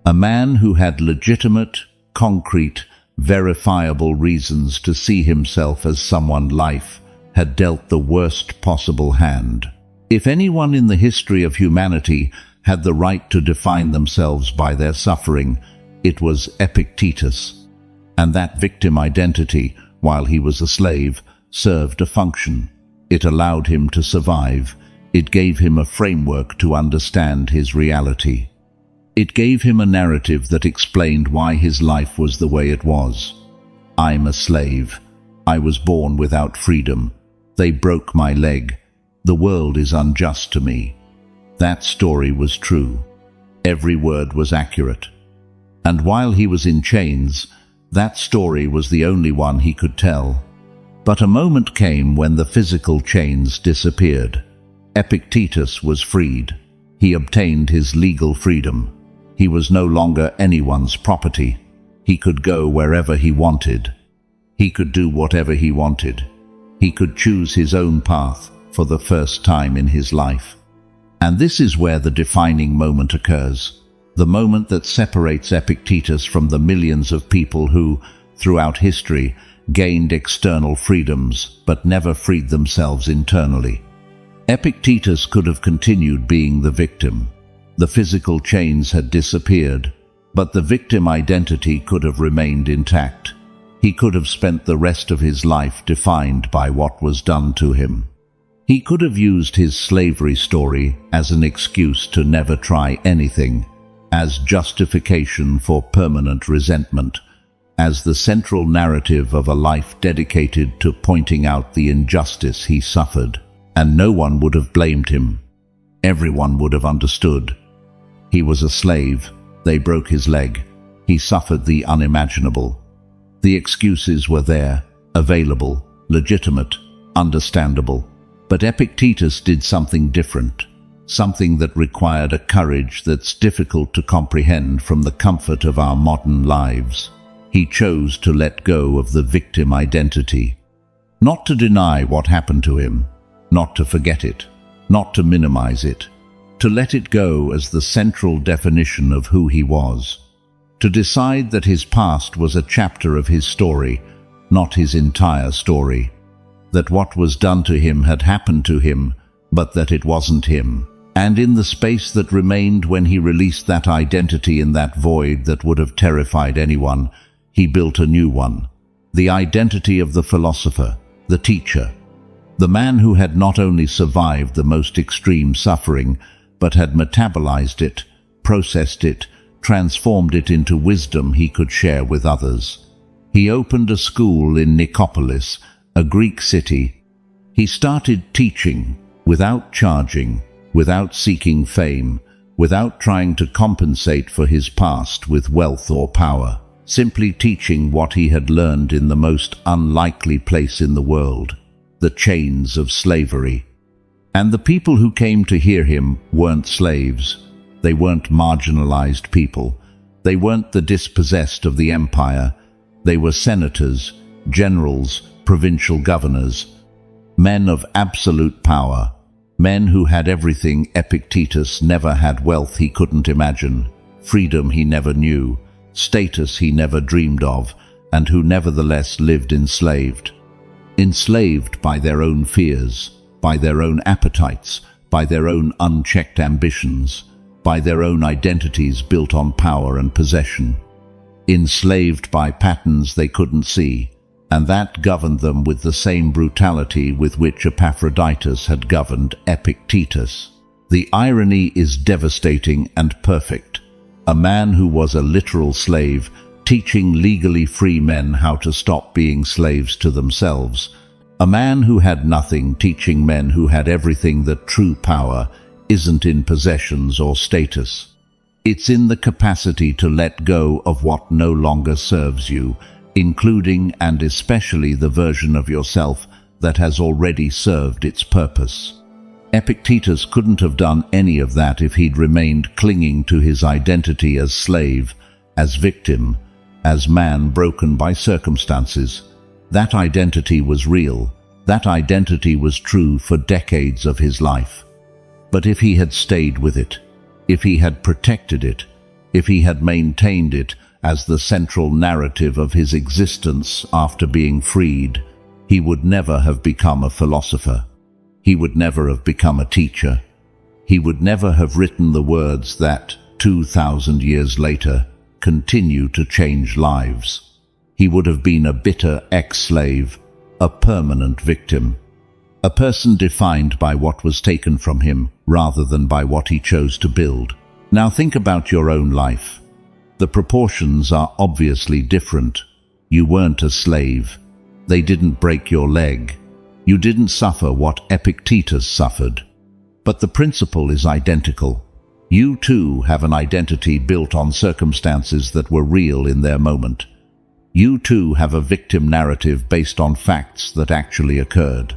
Speaker 1: A man who had legitimate, concrete, verifiable reasons to see himself as someone life had dealt the worst possible hand. If anyone in the history of humanity had the right to define themselves by their suffering, it was Epictetus. And that victim identity, while he was a slave, served a function. It allowed him to survive. It gave him a framework to understand his reality. It gave him a narrative that explained why his life was the way it was. I'm a slave. I was born without freedom. They broke my leg. The world is unjust to me. That story was true. Every word was accurate. And while he was in chains, that story was the only one he could tell. But a moment came when the physical chains disappeared. Epictetus was freed. He obtained his legal freedom. He was no longer anyone's property. He could go wherever he wanted. He could do whatever he wanted. He could choose his own path for the first time in his life. And this is where the defining moment occurs, the moment that separates Epictetus from the millions of people who, throughout history, gained external freedoms but never freed themselves internally. Epictetus could have continued being the victim. The physical chains had disappeared, but the victim identity could have remained intact. He could have spent the rest of his life defined by what was done to him. He could have used his slavery story as an excuse to never try anything, as justification for permanent resentment, as the central narrative of a life dedicated to pointing out the injustice he suffered. And no one would have blamed him. Everyone would have understood. He was a slave. They broke his leg. He suffered the unimaginable. The excuses were there, available, legitimate, understandable. But Epictetus did something different, something that required a courage that's difficult to comprehend from the comfort of our modern lives. He chose to let go of the victim identity, not to deny what happened to him, not to forget it, not to minimize it, to let it go as the central definition of who he was, to decide that his past was a chapter of his story, not his entire story. that what was done to him had happened to him, but that it wasn't him. And in the space that remained when he released that identity in that void that would have terrified anyone, he built a new one. The identity of the philosopher, the teacher, the man who had not only survived the most extreme suffering, but had metabolized it, processed it, transformed it into wisdom he could share with others. He opened a school in Nicopolis, a Greek city. He started teaching, without charging, without seeking fame, without trying to compensate for his past with wealth or power, simply teaching what he had learned in the most unlikely place in the world, the chains of slavery. And the people who came to hear him weren't slaves. They weren't marginalized people. They weren't the dispossessed of the empire. They were senators, generals, provincial governors, men of absolute power, men who had everything Epictetus never had: wealth he couldn't imagine, freedom he never knew, status he never dreamed of, and who nevertheless lived enslaved. Enslaved by their own fears, by their own appetites, by their own unchecked ambitions, by their own identities built on power and possession. Enslaved by patterns they couldn't see, and that governed them with the same brutality with which Epaphroditus had governed Epictetus. The irony is devastating and perfect. A man who was a literal slave, teaching legally free men how to stop being slaves to themselves. A man who had nothing, teaching men who had everything that true power isn't in possessions or status. It's in the capacity to let go of what no longer serves you, including and especially the version of yourself that has already served its purpose. Epictetus couldn't have done any of that if he'd remained clinging to his identity as slave, as victim, as man broken by circumstances. That identity was real. That identity was true for decades of his life. But if he had stayed with it, if he had protected it, if he had maintained it as the central narrative of his existence after being freed, he would never have become a philosopher. He would never have become a teacher. He would never have written the words that, 2,000 years later, continue to change lives. He would have been a bitter ex-slave, a permanent victim, a person defined by what was taken from him rather than by what he chose to build. Now think about your own life. The proportions are obviously different. You weren't a slave. They didn't break your leg. You didn't suffer what Epictetus suffered. But the principle is identical. You too have an identity built on circumstances that were real in their moment. You too have a victim narrative based on facts that actually occurred.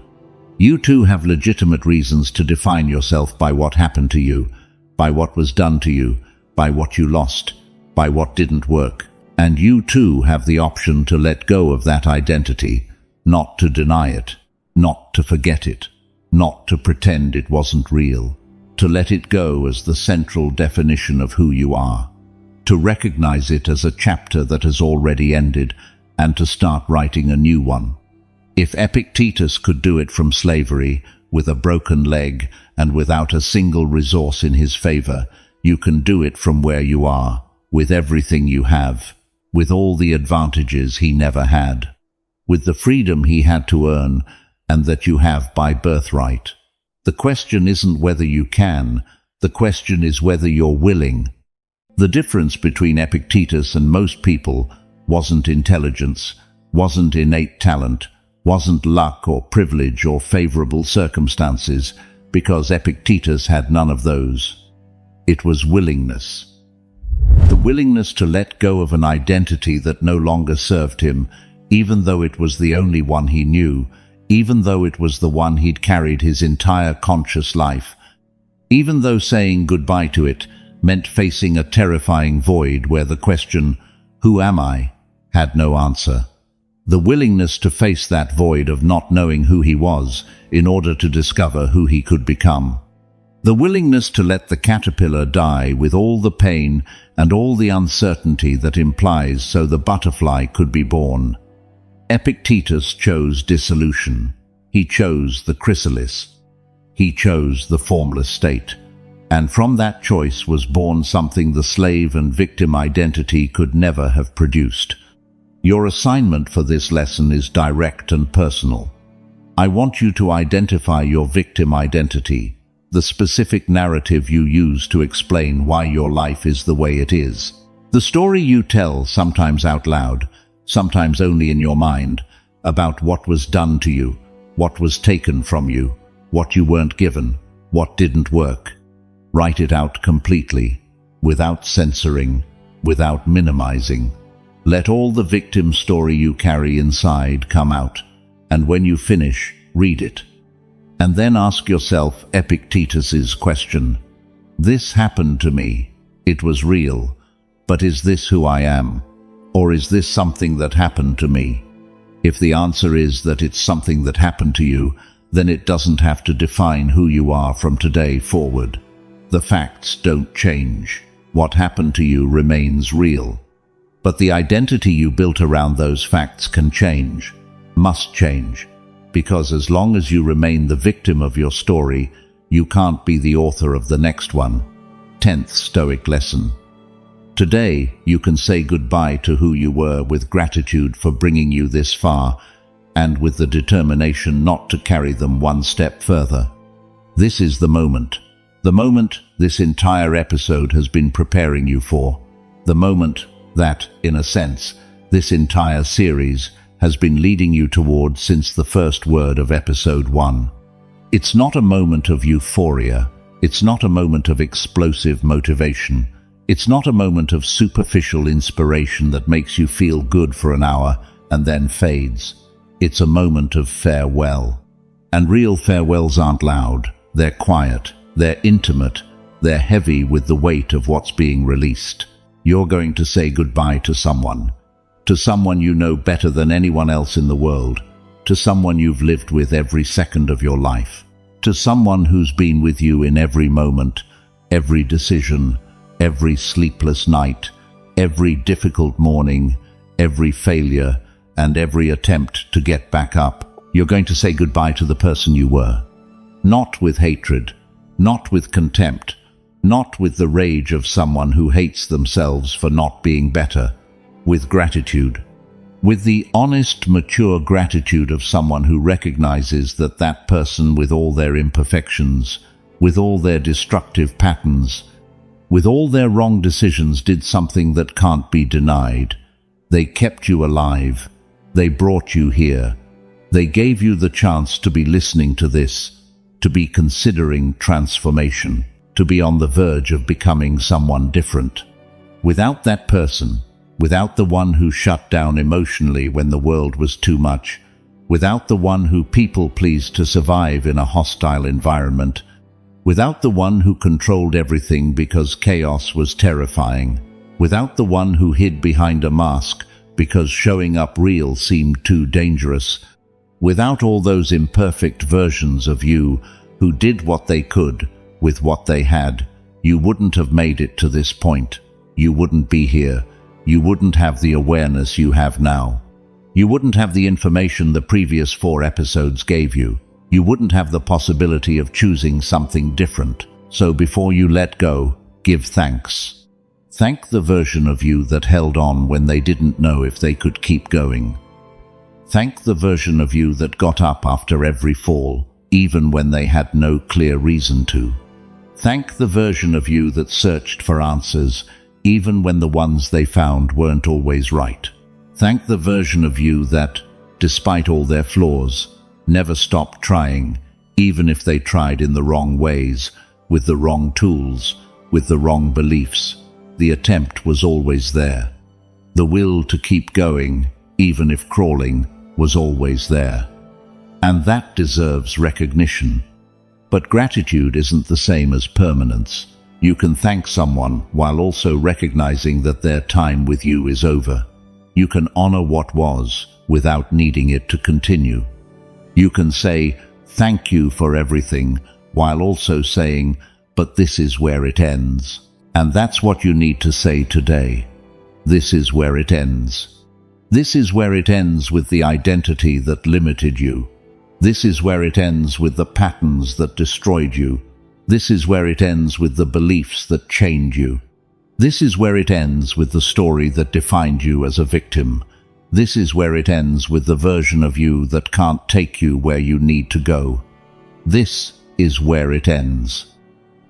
Speaker 1: You too have legitimate reasons to define yourself by what happened to you, by what was done to you, by what you lost, by what didn't work. And you too have the option to let go of that identity, not to deny it, not to forget it, not to pretend it wasn't real, to let it go as the central definition of who you are, to recognize it as a chapter that has already ended, and to start writing a new one. If Epictetus could do it from slavery, with a broken leg, and without a single resource in his favor, you can do it from where you are, with everything you have, with all the advantages he never had, with the freedom he had to earn, and that you have by birthright. The question isn't whether you can, the question is whether you're willing. The difference between Epictetus and most people wasn't intelligence, wasn't innate talent, wasn't luck or privilege or favorable circumstances, because Epictetus had none of those. It was willingness. The willingness to let go of an identity that no longer served him, even though it was the only one he knew, even though it was the one he'd carried his entire conscious life, even though saying goodbye to it meant facing a terrifying void where the question, "Who am I?" had no answer. The willingness to face that void of not knowing who he was in order to discover who he could become. The willingness to let the caterpillar die with all the pain and all the uncertainty that implies so the butterfly could be born. Epictetus chose dissolution. He chose the chrysalis. He chose the formless state. And from that choice was born something the slave and victim identity could never have produced. Your assignment for this lesson is direct and personal. I want you to identify your victim identity, the specific narrative you use to explain why your life is the way it is. The story you tell, sometimes out loud, sometimes only in your mind, about what was done to you, what was taken from you, what you weren't given, what didn't work. Write it out completely, without censoring, without minimizing. Let all the victim story you carry inside come out, and when you finish, read it. And then ask yourself Epictetus's question. This happened to me. It was real. But is this who I am? Or is this something that happened to me? If the answer is that it's something that happened to you, then it doesn't have to define who you are from today forward. The facts don't change. What happened to you remains real. But the identity you built around those facts can change, must change, because as long as you remain the victim of your story, you can't be the author of the next one. 10th Stoic lesson. Today, you can say goodbye to who you were with gratitude for bringing you this far, and with the determination not to carry them one step further. This is the moment this entire episode has been preparing you for. The moment that, in a sense, this entire series has been leading you toward since the first word of episode 1. It's not a moment of euphoria. It's not a moment of explosive motivation. It's not a moment of superficial inspiration that makes you feel good for an hour and then fades. It's a moment of farewell. And real farewells aren't loud. They're quiet. They're intimate. They're heavy with the weight of what's being released. You're going to say goodbye to someone you know better than anyone else in the world, to someone you've lived with every second of your life, to someone who's been with you in every moment, every decision, every sleepless night, every difficult morning, every failure, and every attempt to get back up. You're going to say goodbye to the person you were. Not with hatred, not with contempt, not with the rage of someone who hates themselves for not being better, with gratitude. With the honest, mature gratitude of someone who recognizes that that person, with all their imperfections, with all their destructive patterns, with all their wrong decisions, did something that can't be denied. They kept you alive. They brought you here. They gave you the chance to be listening to this, to be considering transformation, to be on the verge of becoming someone different. Without that person, without the one who shut down emotionally when the world was too much, without the one who people-pleased to survive in a hostile environment, without the one who controlled everything because chaos was terrifying, without the one who hid behind a mask because showing up real seemed too dangerous, without all those imperfect versions of you who did what they could with what they had, you wouldn't have made it to this point. You wouldn't be here. You wouldn't have the awareness you have now. You wouldn't have the information the previous 4 episodes gave you. You wouldn't have the possibility of choosing something different. So before you let go, give thanks. Thank the version of you that held on when they didn't know if they could keep going. Thank the version of you that got up after every fall, even when they had no clear reason to. Thank the version of you that searched for answers, even when the ones they found weren't always right. Thank the version of you that, despite all their flaws, never stopped trying, even if they tried in the wrong ways, with the wrong tools, with the wrong beliefs. The attempt was always there. The will to keep going, even if crawling, was always there. And that deserves recognition. But gratitude isn't the same as permanence. You can thank someone while also recognizing that their time with you is over. You can honor what was without needing it to continue. You can say, "Thank you for everything," while also saying, "But this is where it ends." And that's what you need to say today. This is where it ends. This is where it ends with the identity that limited you. This is where it ends with the patterns that destroyed you. This is where it ends with the beliefs that chained you. This is where it ends with the story that defined you as a victim. This is where it ends with the version of you that can't take you where you need to go. This is where it ends.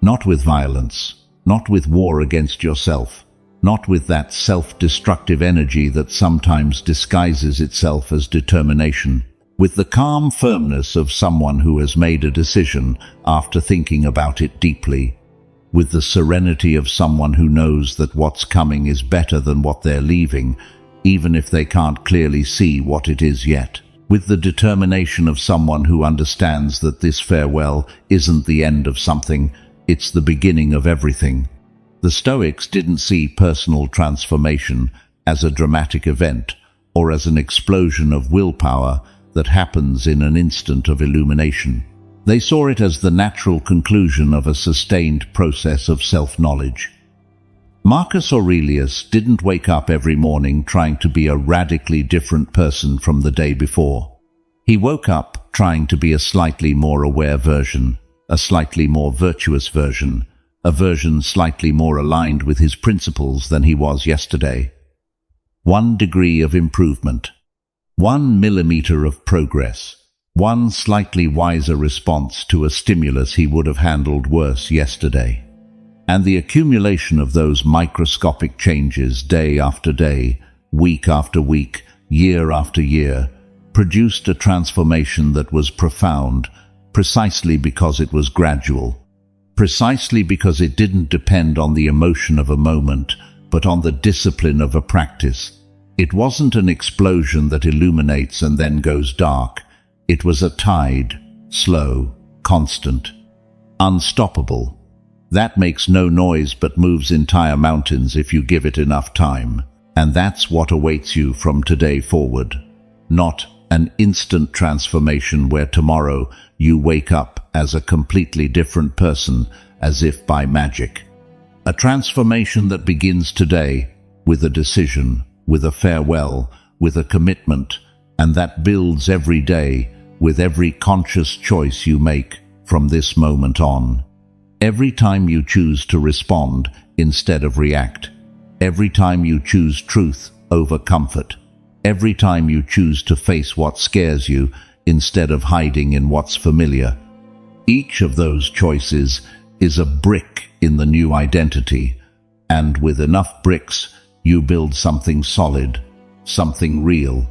Speaker 1: Not with violence, not with war against yourself, not with that self-destructive energy that sometimes disguises itself as determination, with the calm firmness of someone who has made a decision after thinking about it deeply, with the serenity of someone who knows that what's coming is better than what they're leaving, even if they can't clearly see what it is yet, with the determination of someone who understands that this farewell isn't the end of something, it's the beginning of everything. The Stoics didn't see personal transformation as a dramatic event or as an explosion of willpower that happens in an instant of illumination. They saw it as the natural conclusion of a sustained process of self-knowledge. Marcus Aurelius didn't wake up every morning trying to be a radically different person from the day before. He woke up trying to be a slightly more aware version, a slightly more virtuous version, a version slightly more aligned with his principles than he was yesterday. 1 degree of improvement. 1 millimeter of progress, 1 slightly wiser response to a stimulus he would have handled worse yesterday. And the accumulation of those microscopic changes day after day, week after week, year after year, produced a transformation that was profound, precisely because it was gradual, precisely because it didn't depend on the emotion of a moment, but on the discipline of a practice. It wasn't an explosion that illuminates and then goes dark. It was a tide, slow, constant, unstoppable. That makes no noise but moves entire mountains if you give it enough time. And that's what awaits you from today forward. Not an instant transformation where tomorrow you wake up as a completely different person, as if by magic. A transformation that begins today with a decision, with a farewell, with a commitment, and that builds every day with every conscious choice you make from this moment on. Every time you choose to respond instead of react, every time you choose truth over comfort, every time you choose to face what scares you instead of hiding in what's familiar. Each of those choices is a brick in the new identity, and with enough bricks, you build something solid, something real,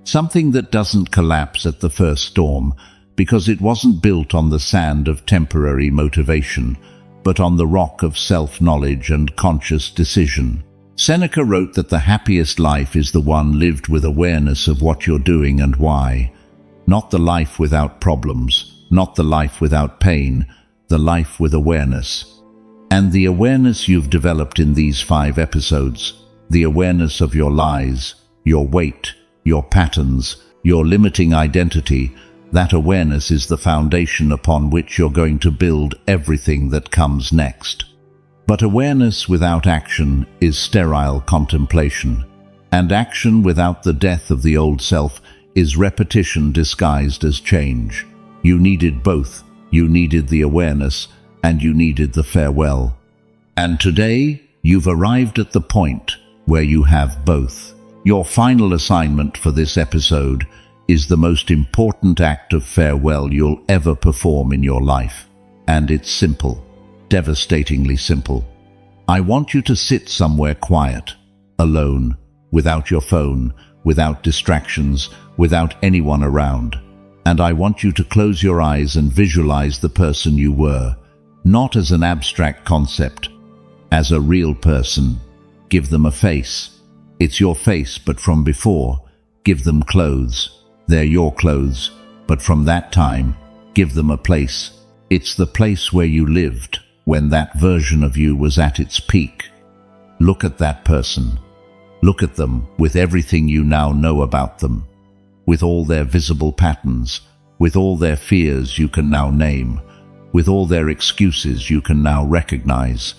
Speaker 1: something that doesn't collapse at the first storm, because it wasn't built on the sand of temporary motivation, but on the rock of self-knowledge and conscious decision. Seneca wrote that the happiest life is the one lived with awareness of what you're doing and why. Not the life without problems, not the life without pain, the life with awareness. And the awareness you've developed in these 5 episodes, the awareness of your lies, your weight, your patterns, your limiting identity, that awareness is the foundation upon which you're going to build everything that comes next. But awareness without action is sterile contemplation, and action without the death of the old self is repetition disguised as change. You needed both. You needed the awareness, and you needed the farewell. And today, you've arrived at the point where you have both. Your final assignment for this episode is the most important act of farewell you'll ever perform in your life. And it's simple, devastatingly simple. I want you to sit somewhere quiet, alone, without your phone, without distractions, without anyone around. And I want you to close your eyes and visualize the person you were, not as an abstract concept, as a real person. Give them a face. It's your face, but from before. Give them clothes. They're your clothes, but from that time, give them a place. It's the place where you lived, when that version of you was at its peak. Look at that person. Look at them with everything you now know about them, with all their visible patterns, with all their fears you can now name, with all their excuses you can now recognize,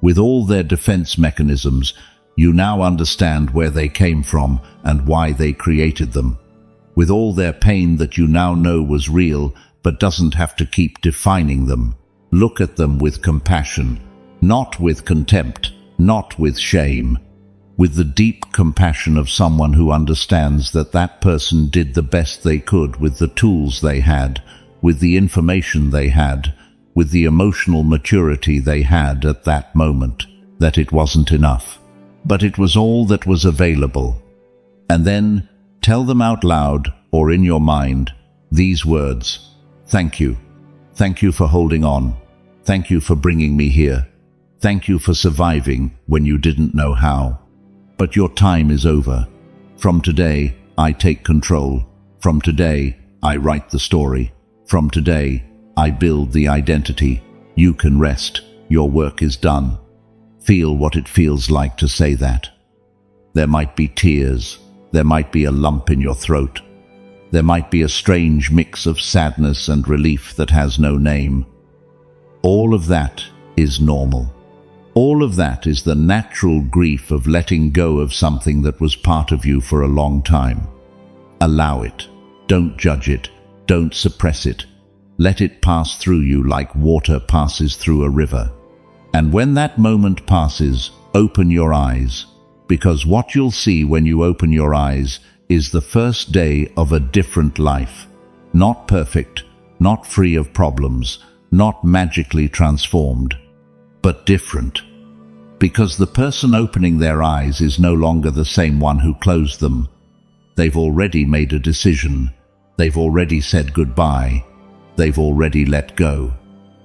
Speaker 1: with all their defense mechanisms. You now understand where they came from and why they created them. with all their pain that you now know was real, but doesn't have to keep defining them. Look at them with compassion, not with contempt, not with shame, with the deep compassion of someone who understands that that person did the best they could with the tools they had, with the information they had, with the emotional maturity they had at that moment, that it wasn't enough, but it was all that was available. And then tell them out loud or in your mind these words: thank you. Thank you for holding on. Thank you for bringing me here. Thank you for surviving when you didn't know how. But your time is over. From today, I take control. From today, I write the story. From today, I build the identity. You can rest. Your work is done. Feel what it feels like to say that. There might be tears. There might be a lump in your throat. There might be a strange mix of sadness and relief that has no name. All of that is normal. All of that is the natural grief of letting go of something that was part of you for a long time. Allow it. Don't judge it. Don't suppress it. Let it pass through you like water passes through a river. And when that moment passes, open your eyes, because what you'll see when you open your eyes is the first day of a different life. Not perfect, not free of problems, not magically transformed, but different. Because the person opening their eyes is no longer the same one who closed them. They've already made a decision. They've already said goodbye. They've already let go.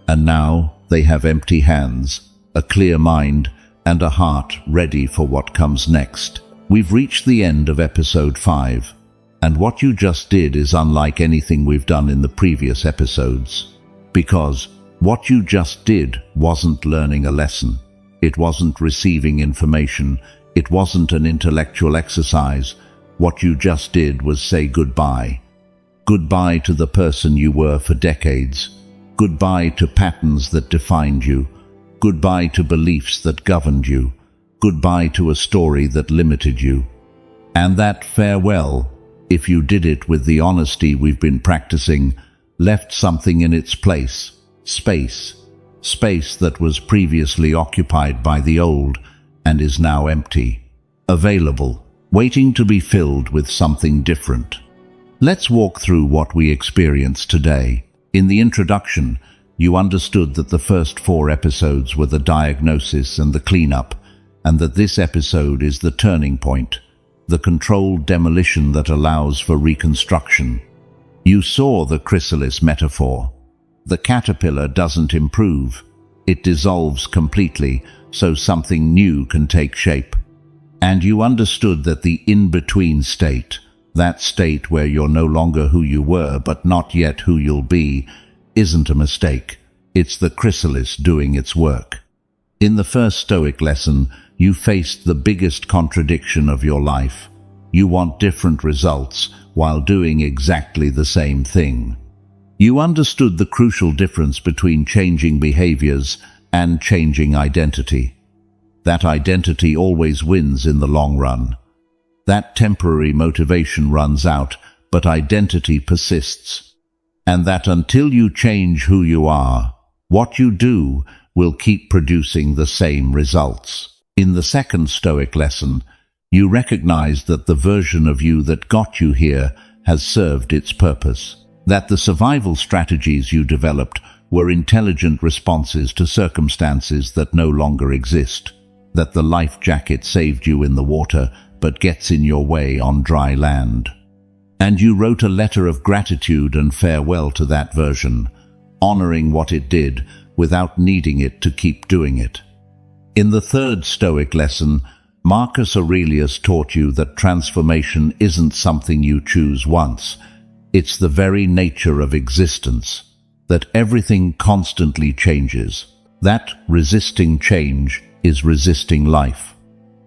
Speaker 1: And now they have empty hands, a clear mind, and a heart ready for what comes next. We've reached the end of episode 5, and what you just did is unlike anything we've done in the previous episodes. Because what you just did wasn't learning a lesson. It wasn't receiving information. It wasn't an intellectual exercise. What you just did was say goodbye. Goodbye to the person you were for decades. Goodbye to patterns that defined you. Goodbye to beliefs that governed you. Goodbye to a story that limited you. And that farewell, if you did it with the honesty we've been practicing, left something in its place. Space. Space that was previously occupied by the old and is now empty. Available, waiting to be filled with something different. Let's walk through what we experience today. In the introduction, you understood that the first 4 episodes were the diagnosis and the cleanup, and that this episode is the turning point, the controlled demolition that allows for reconstruction. You saw the chrysalis metaphor. The caterpillar doesn't improve. It dissolves completely, so something new can take shape. And you understood that the in-between state, that state where you're no longer who you were but not yet who you'll be, isn't a mistake. It's the chrysalis doing its work. In the first Stoic lesson, you faced the biggest contradiction of your life. You want different results while doing exactly the same thing. You understood the crucial difference between changing behaviors and changing identity. That identity always wins in the long run. That temporary motivation runs out, but identity persists. And that until you change who you are, what you do will keep producing the same results. In the second Stoic lesson, you recognized that the version of you that got you here has served its purpose. That the survival strategies you developed were intelligent responses to circumstances that no longer exist. That the life jacket saved you in the water but gets in your way on dry land. And you wrote a letter of gratitude and farewell to that version, honoring what it did without needing it to keep doing it. In the third Stoic lesson, Marcus Aurelius taught you that transformation isn't something you choose once. It's the very nature of existence, that everything constantly changes, that resisting change is resisting life,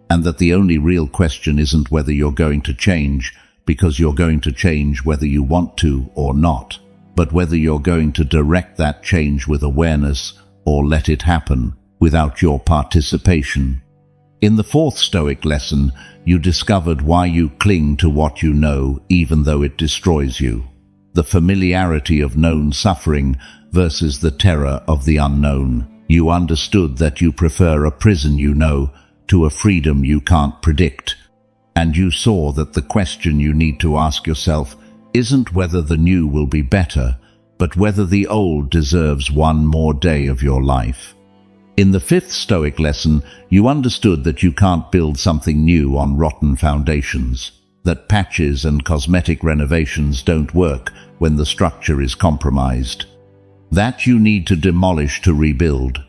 Speaker 1: and that the only real question isn't whether you're going to change, because you're going to change whether you want to or not, but whether you're going to direct that change with awareness or let it happen without your participation. In the fourth Stoic lesson, you discovered why you cling to what you know even though it destroys you. The familiarity of known suffering versus the terror of the unknown. You understood that you prefer a prison you know to a freedom you can't predict. And you saw that the question you need to ask yourself isn't whether the new will be better, but whether the old deserves one more day of your life. In the fifth Stoic lesson, you understood that you can't build something new on rotten foundations, that patches and cosmetic renovations don't work when the structure is compromised, that you need to demolish to rebuild,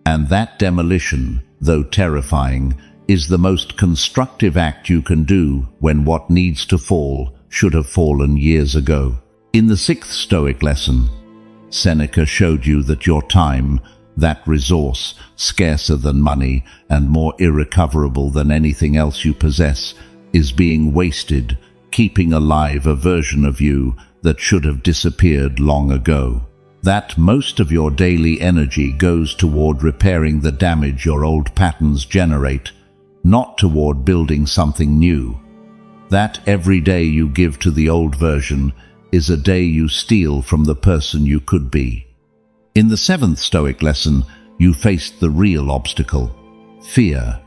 Speaker 1: and that demolition, though terrifying, is the most constructive act you can do when what needs to fall should have fallen years ago. In the sixth Stoic lesson, Seneca showed you that your time, that resource, scarcer than money and more irrecoverable than anything else you possess, is being wasted, keeping alive a version of you that should have disappeared long ago. That most of your daily energy goes toward repairing the damage your old patterns generate, not toward building something new. That every day you give to the old version is a day you steal from the person you could be. In the seventh Stoic lesson, you faced the real obstacle, fear.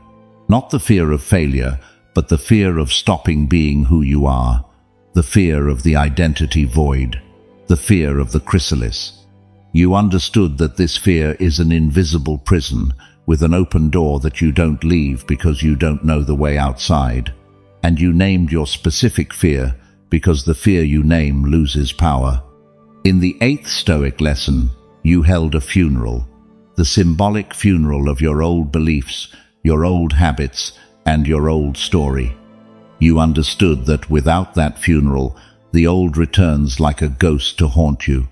Speaker 1: Not the fear of failure, but the fear of stopping being who you are, the fear of the identity void, the fear of the chrysalis. You understood that this fear is an invisible prison with an open door that you don't leave because you don't know the way outside. And you named your specific fear because the fear you name loses power. In the eighth Stoic lesson, you held a funeral, the symbolic funeral of your old beliefs, your old habits, and your old story. You understood that without that funeral, the old returns like a ghost to haunt you,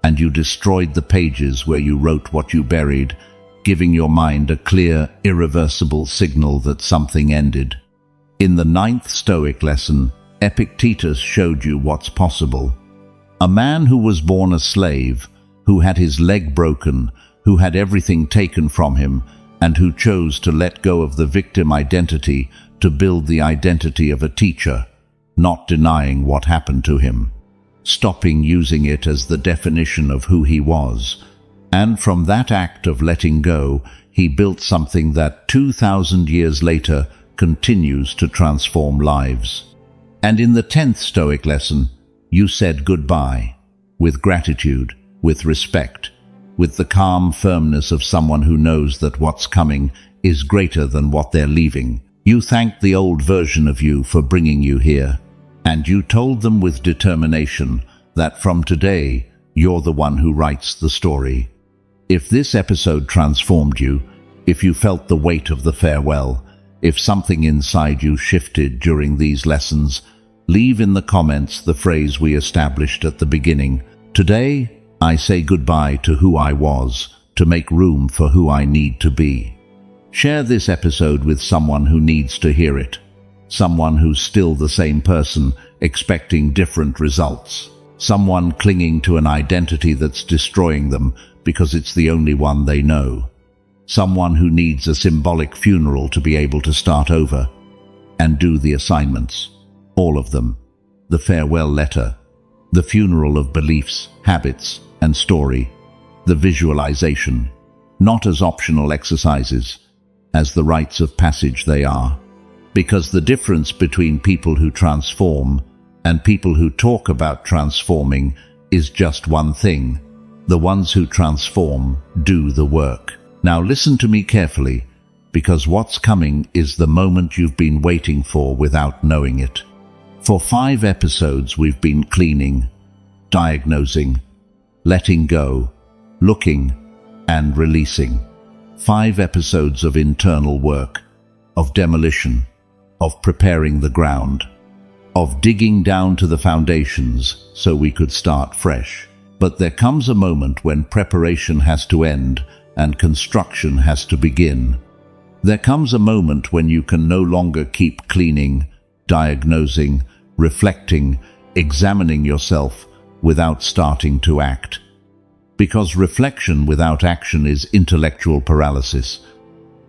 Speaker 1: and you destroyed the pages where you wrote what you buried, giving your mind a clear, irreversible signal that something ended. In the ninth Stoic lesson, Epictetus showed you what's possible. A man who was born a slave, who had his leg broken, who had everything taken from him, and who chose to let go of the victim identity to build the identity of a teacher, not denying what happened to him, stopping using it as the definition of who he was. And from that act of letting go, he built something that 2,000 years later continues to transform lives. And in the 10th Stoic lesson, you said goodbye, with gratitude, with respect, with the calm firmness of someone who knows that what's coming is greater than what they're leaving. You thanked the old version of you for bringing you here, and you told them with determination that from today, you're the one who writes the story. If this episode transformed you, if you felt the weight of the farewell, if something inside you shifted during these lessons, leave in the comments the phrase we established at the beginning. Today, I say goodbye to who I was, to make room for who I need to be. Share this episode with someone who needs to hear it. Someone who's still the same person, expecting different results. Someone clinging to an identity that's destroying them because it's the only one they know. Someone who needs a symbolic funeral to be able to start over and do the assignments. All of them. The farewell letter. The funeral of beliefs, habits, and story. The visualization. Not as optional exercises, as the rites of passage they are. Because the difference between people who transform and people who talk about transforming is just one thing. The ones who transform do the work. Now listen to me carefully, because what's coming is the moment you've been waiting for without knowing it. For 5 episodes we've been cleaning, diagnosing, letting go, looking, and releasing. 5 episodes of internal work, of demolition, of preparing the ground, of digging down to the foundations so we could start fresh. But there comes a moment when preparation has to end and construction has to begin. There comes a moment when you can no longer keep cleaning, diagnosing, reflecting, examining yourself without starting to act. Because reflection without action is intellectual paralysis.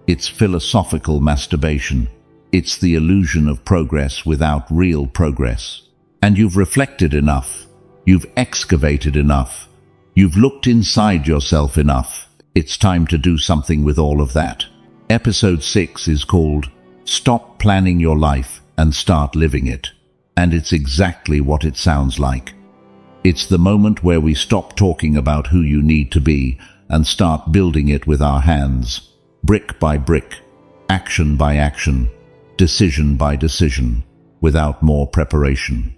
Speaker 1: It's philosophical masturbation. It's the illusion of progress without real progress. And you've reflected enough. You've excavated enough. You've looked inside yourself enough. It's time to do something with all of that. Episode 6 is called Stop Planning Your Life and Start Living It. And it's exactly what it sounds like. It's the moment where we stop talking about who you need to be and start building it with our hands, brick by brick, action by action, decision by decision, without more preparation,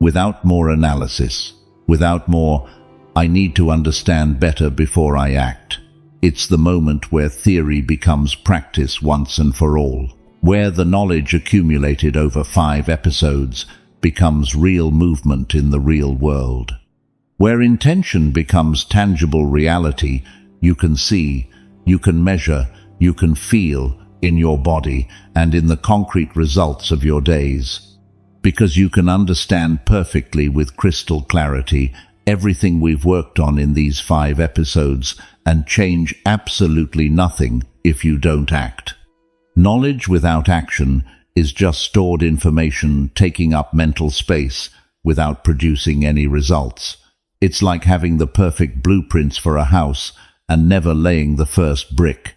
Speaker 1: without more analysis, without more, I need to understand better before I act. It's the moment where theory becomes practice once and for all, where the knowledge accumulated over 5 episodes becomes real movement in the real world, where intention becomes tangible reality you can see, you can measure, you can feel in your body and in the concrete results of your days, because you can understand perfectly with crystal clarity everything we've worked on in these 5 episodes and change absolutely nothing if you don't act. Knowledge without action is just stored information taking up mental space without producing any results. It's like having the perfect blueprints for a house and never laying the first brick.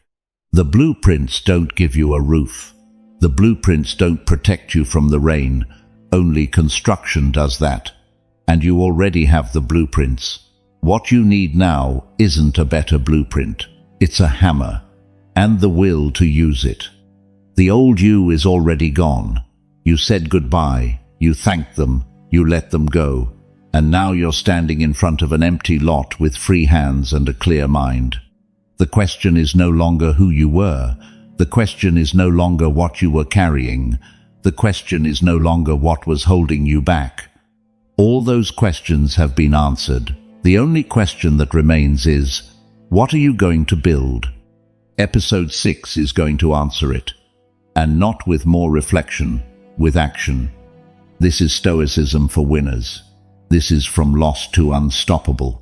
Speaker 1: The blueprints don't give you a roof. The blueprints don't protect you from the rain. Only construction does that. And you already have the blueprints. What you need now isn't a better blueprint. It's a hammer and the will to use it. The old you is already gone. You said goodbye, you thanked them, you let them go, and now you're standing in front of an empty lot with free hands and a clear mind. The question is no longer who you were. The question is no longer what you were carrying. The question is no longer what was holding you back. All those questions have been answered. The only question that remains is, what are you going to build? Episode 6 is going to answer it. And not with more reflection, with action. This is Stoicism for winners. This is from lost to unstoppable.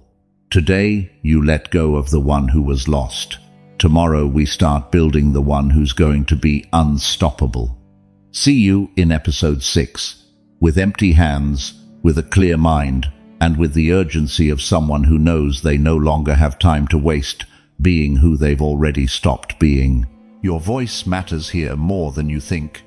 Speaker 1: Today, you let go of the one who was lost. Tomorrow, we start building the one who's going to be unstoppable. See you in episode 6, with empty hands, with a clear mind, and with the urgency of someone who knows they no longer have time to waste being who they've already stopped being. Your voice matters here more than you think.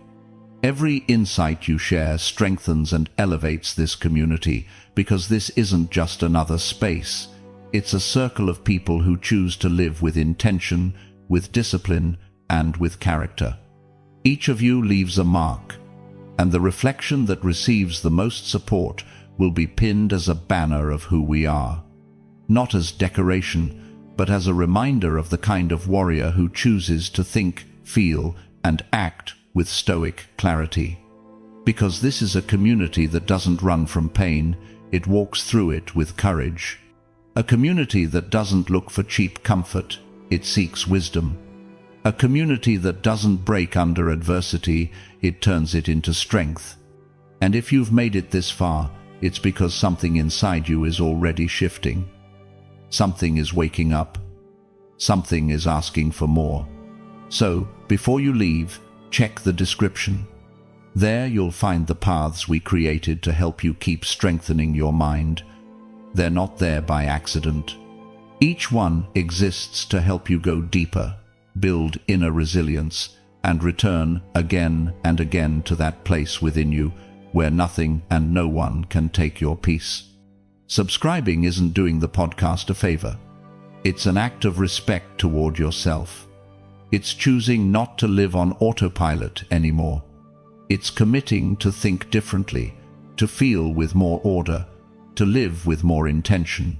Speaker 1: Every insight you share strengthens and elevates this community, because this isn't just another space. It's a circle of people who choose to live with intention, with discipline, and with character. Each of you leaves a mark, and the reflection that receives the most support will be pinned as a banner of who we are. Not as decoration, but as a reminder of the kind of warrior who chooses to think, feel, and act with stoic clarity. Because this is a community that doesn't run from pain, it walks through it with courage. A community that doesn't look for cheap comfort, it seeks wisdom. A community that doesn't break under adversity, it turns it into strength. And if you've made it this far, it's because something inside you is already shifting. Something is waking up. Something is asking for more. So, before you leave, check the description. There you'll find the paths we created to help you keep strengthening your mind. They're not there by accident. Each one exists to help you go deeper, build inner resilience, and return again and again to that place within you where nothing and no one can take your peace. Subscribing isn't doing the podcast a favor. It's an act of respect toward yourself. It's choosing not to live on autopilot anymore. It's committing to think differently, to feel with more order, to live with more intention.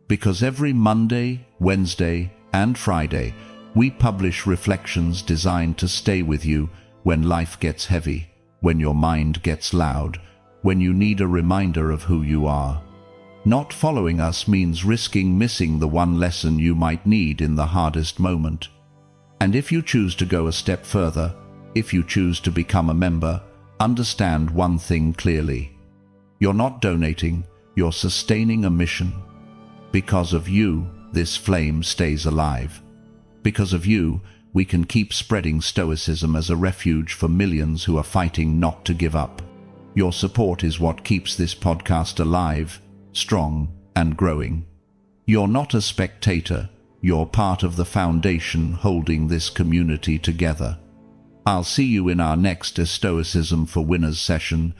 Speaker 1: Because every Monday, Wednesday, and Friday, we publish reflections designed to stay with you when life gets heavy, when your mind gets loud, when you need a reminder of who you are. Not following us means risking missing the one lesson you might need in the hardest moment. And if you choose to go a step further, if you choose to become a member, understand one thing clearly. You're not donating, you're sustaining a mission. Because of you, this flame stays alive. Because of you, we can keep spreading Stoicism as a refuge for millions who are fighting not to give up. Your support is what keeps this podcast alive, strong, and growing. You're not a spectator, you're part of the foundation holding this community together. I'll see you in our next Stoicism for Winners session,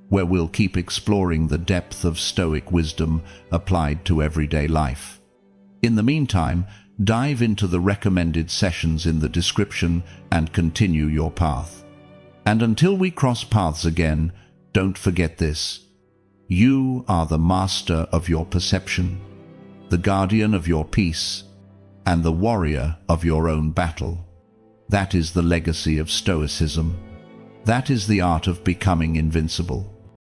Speaker 1: where we'll keep exploring the depth of Stoic wisdom applied to everyday life. In the meantime, dive into the recommended sessions in the description and continue your path. And until we cross paths again, don't forget this: you are the master of your perception, the guardian of your peace, and the warrior of your own battle. That is the legacy of Stoicism. That is the art of becoming invincible.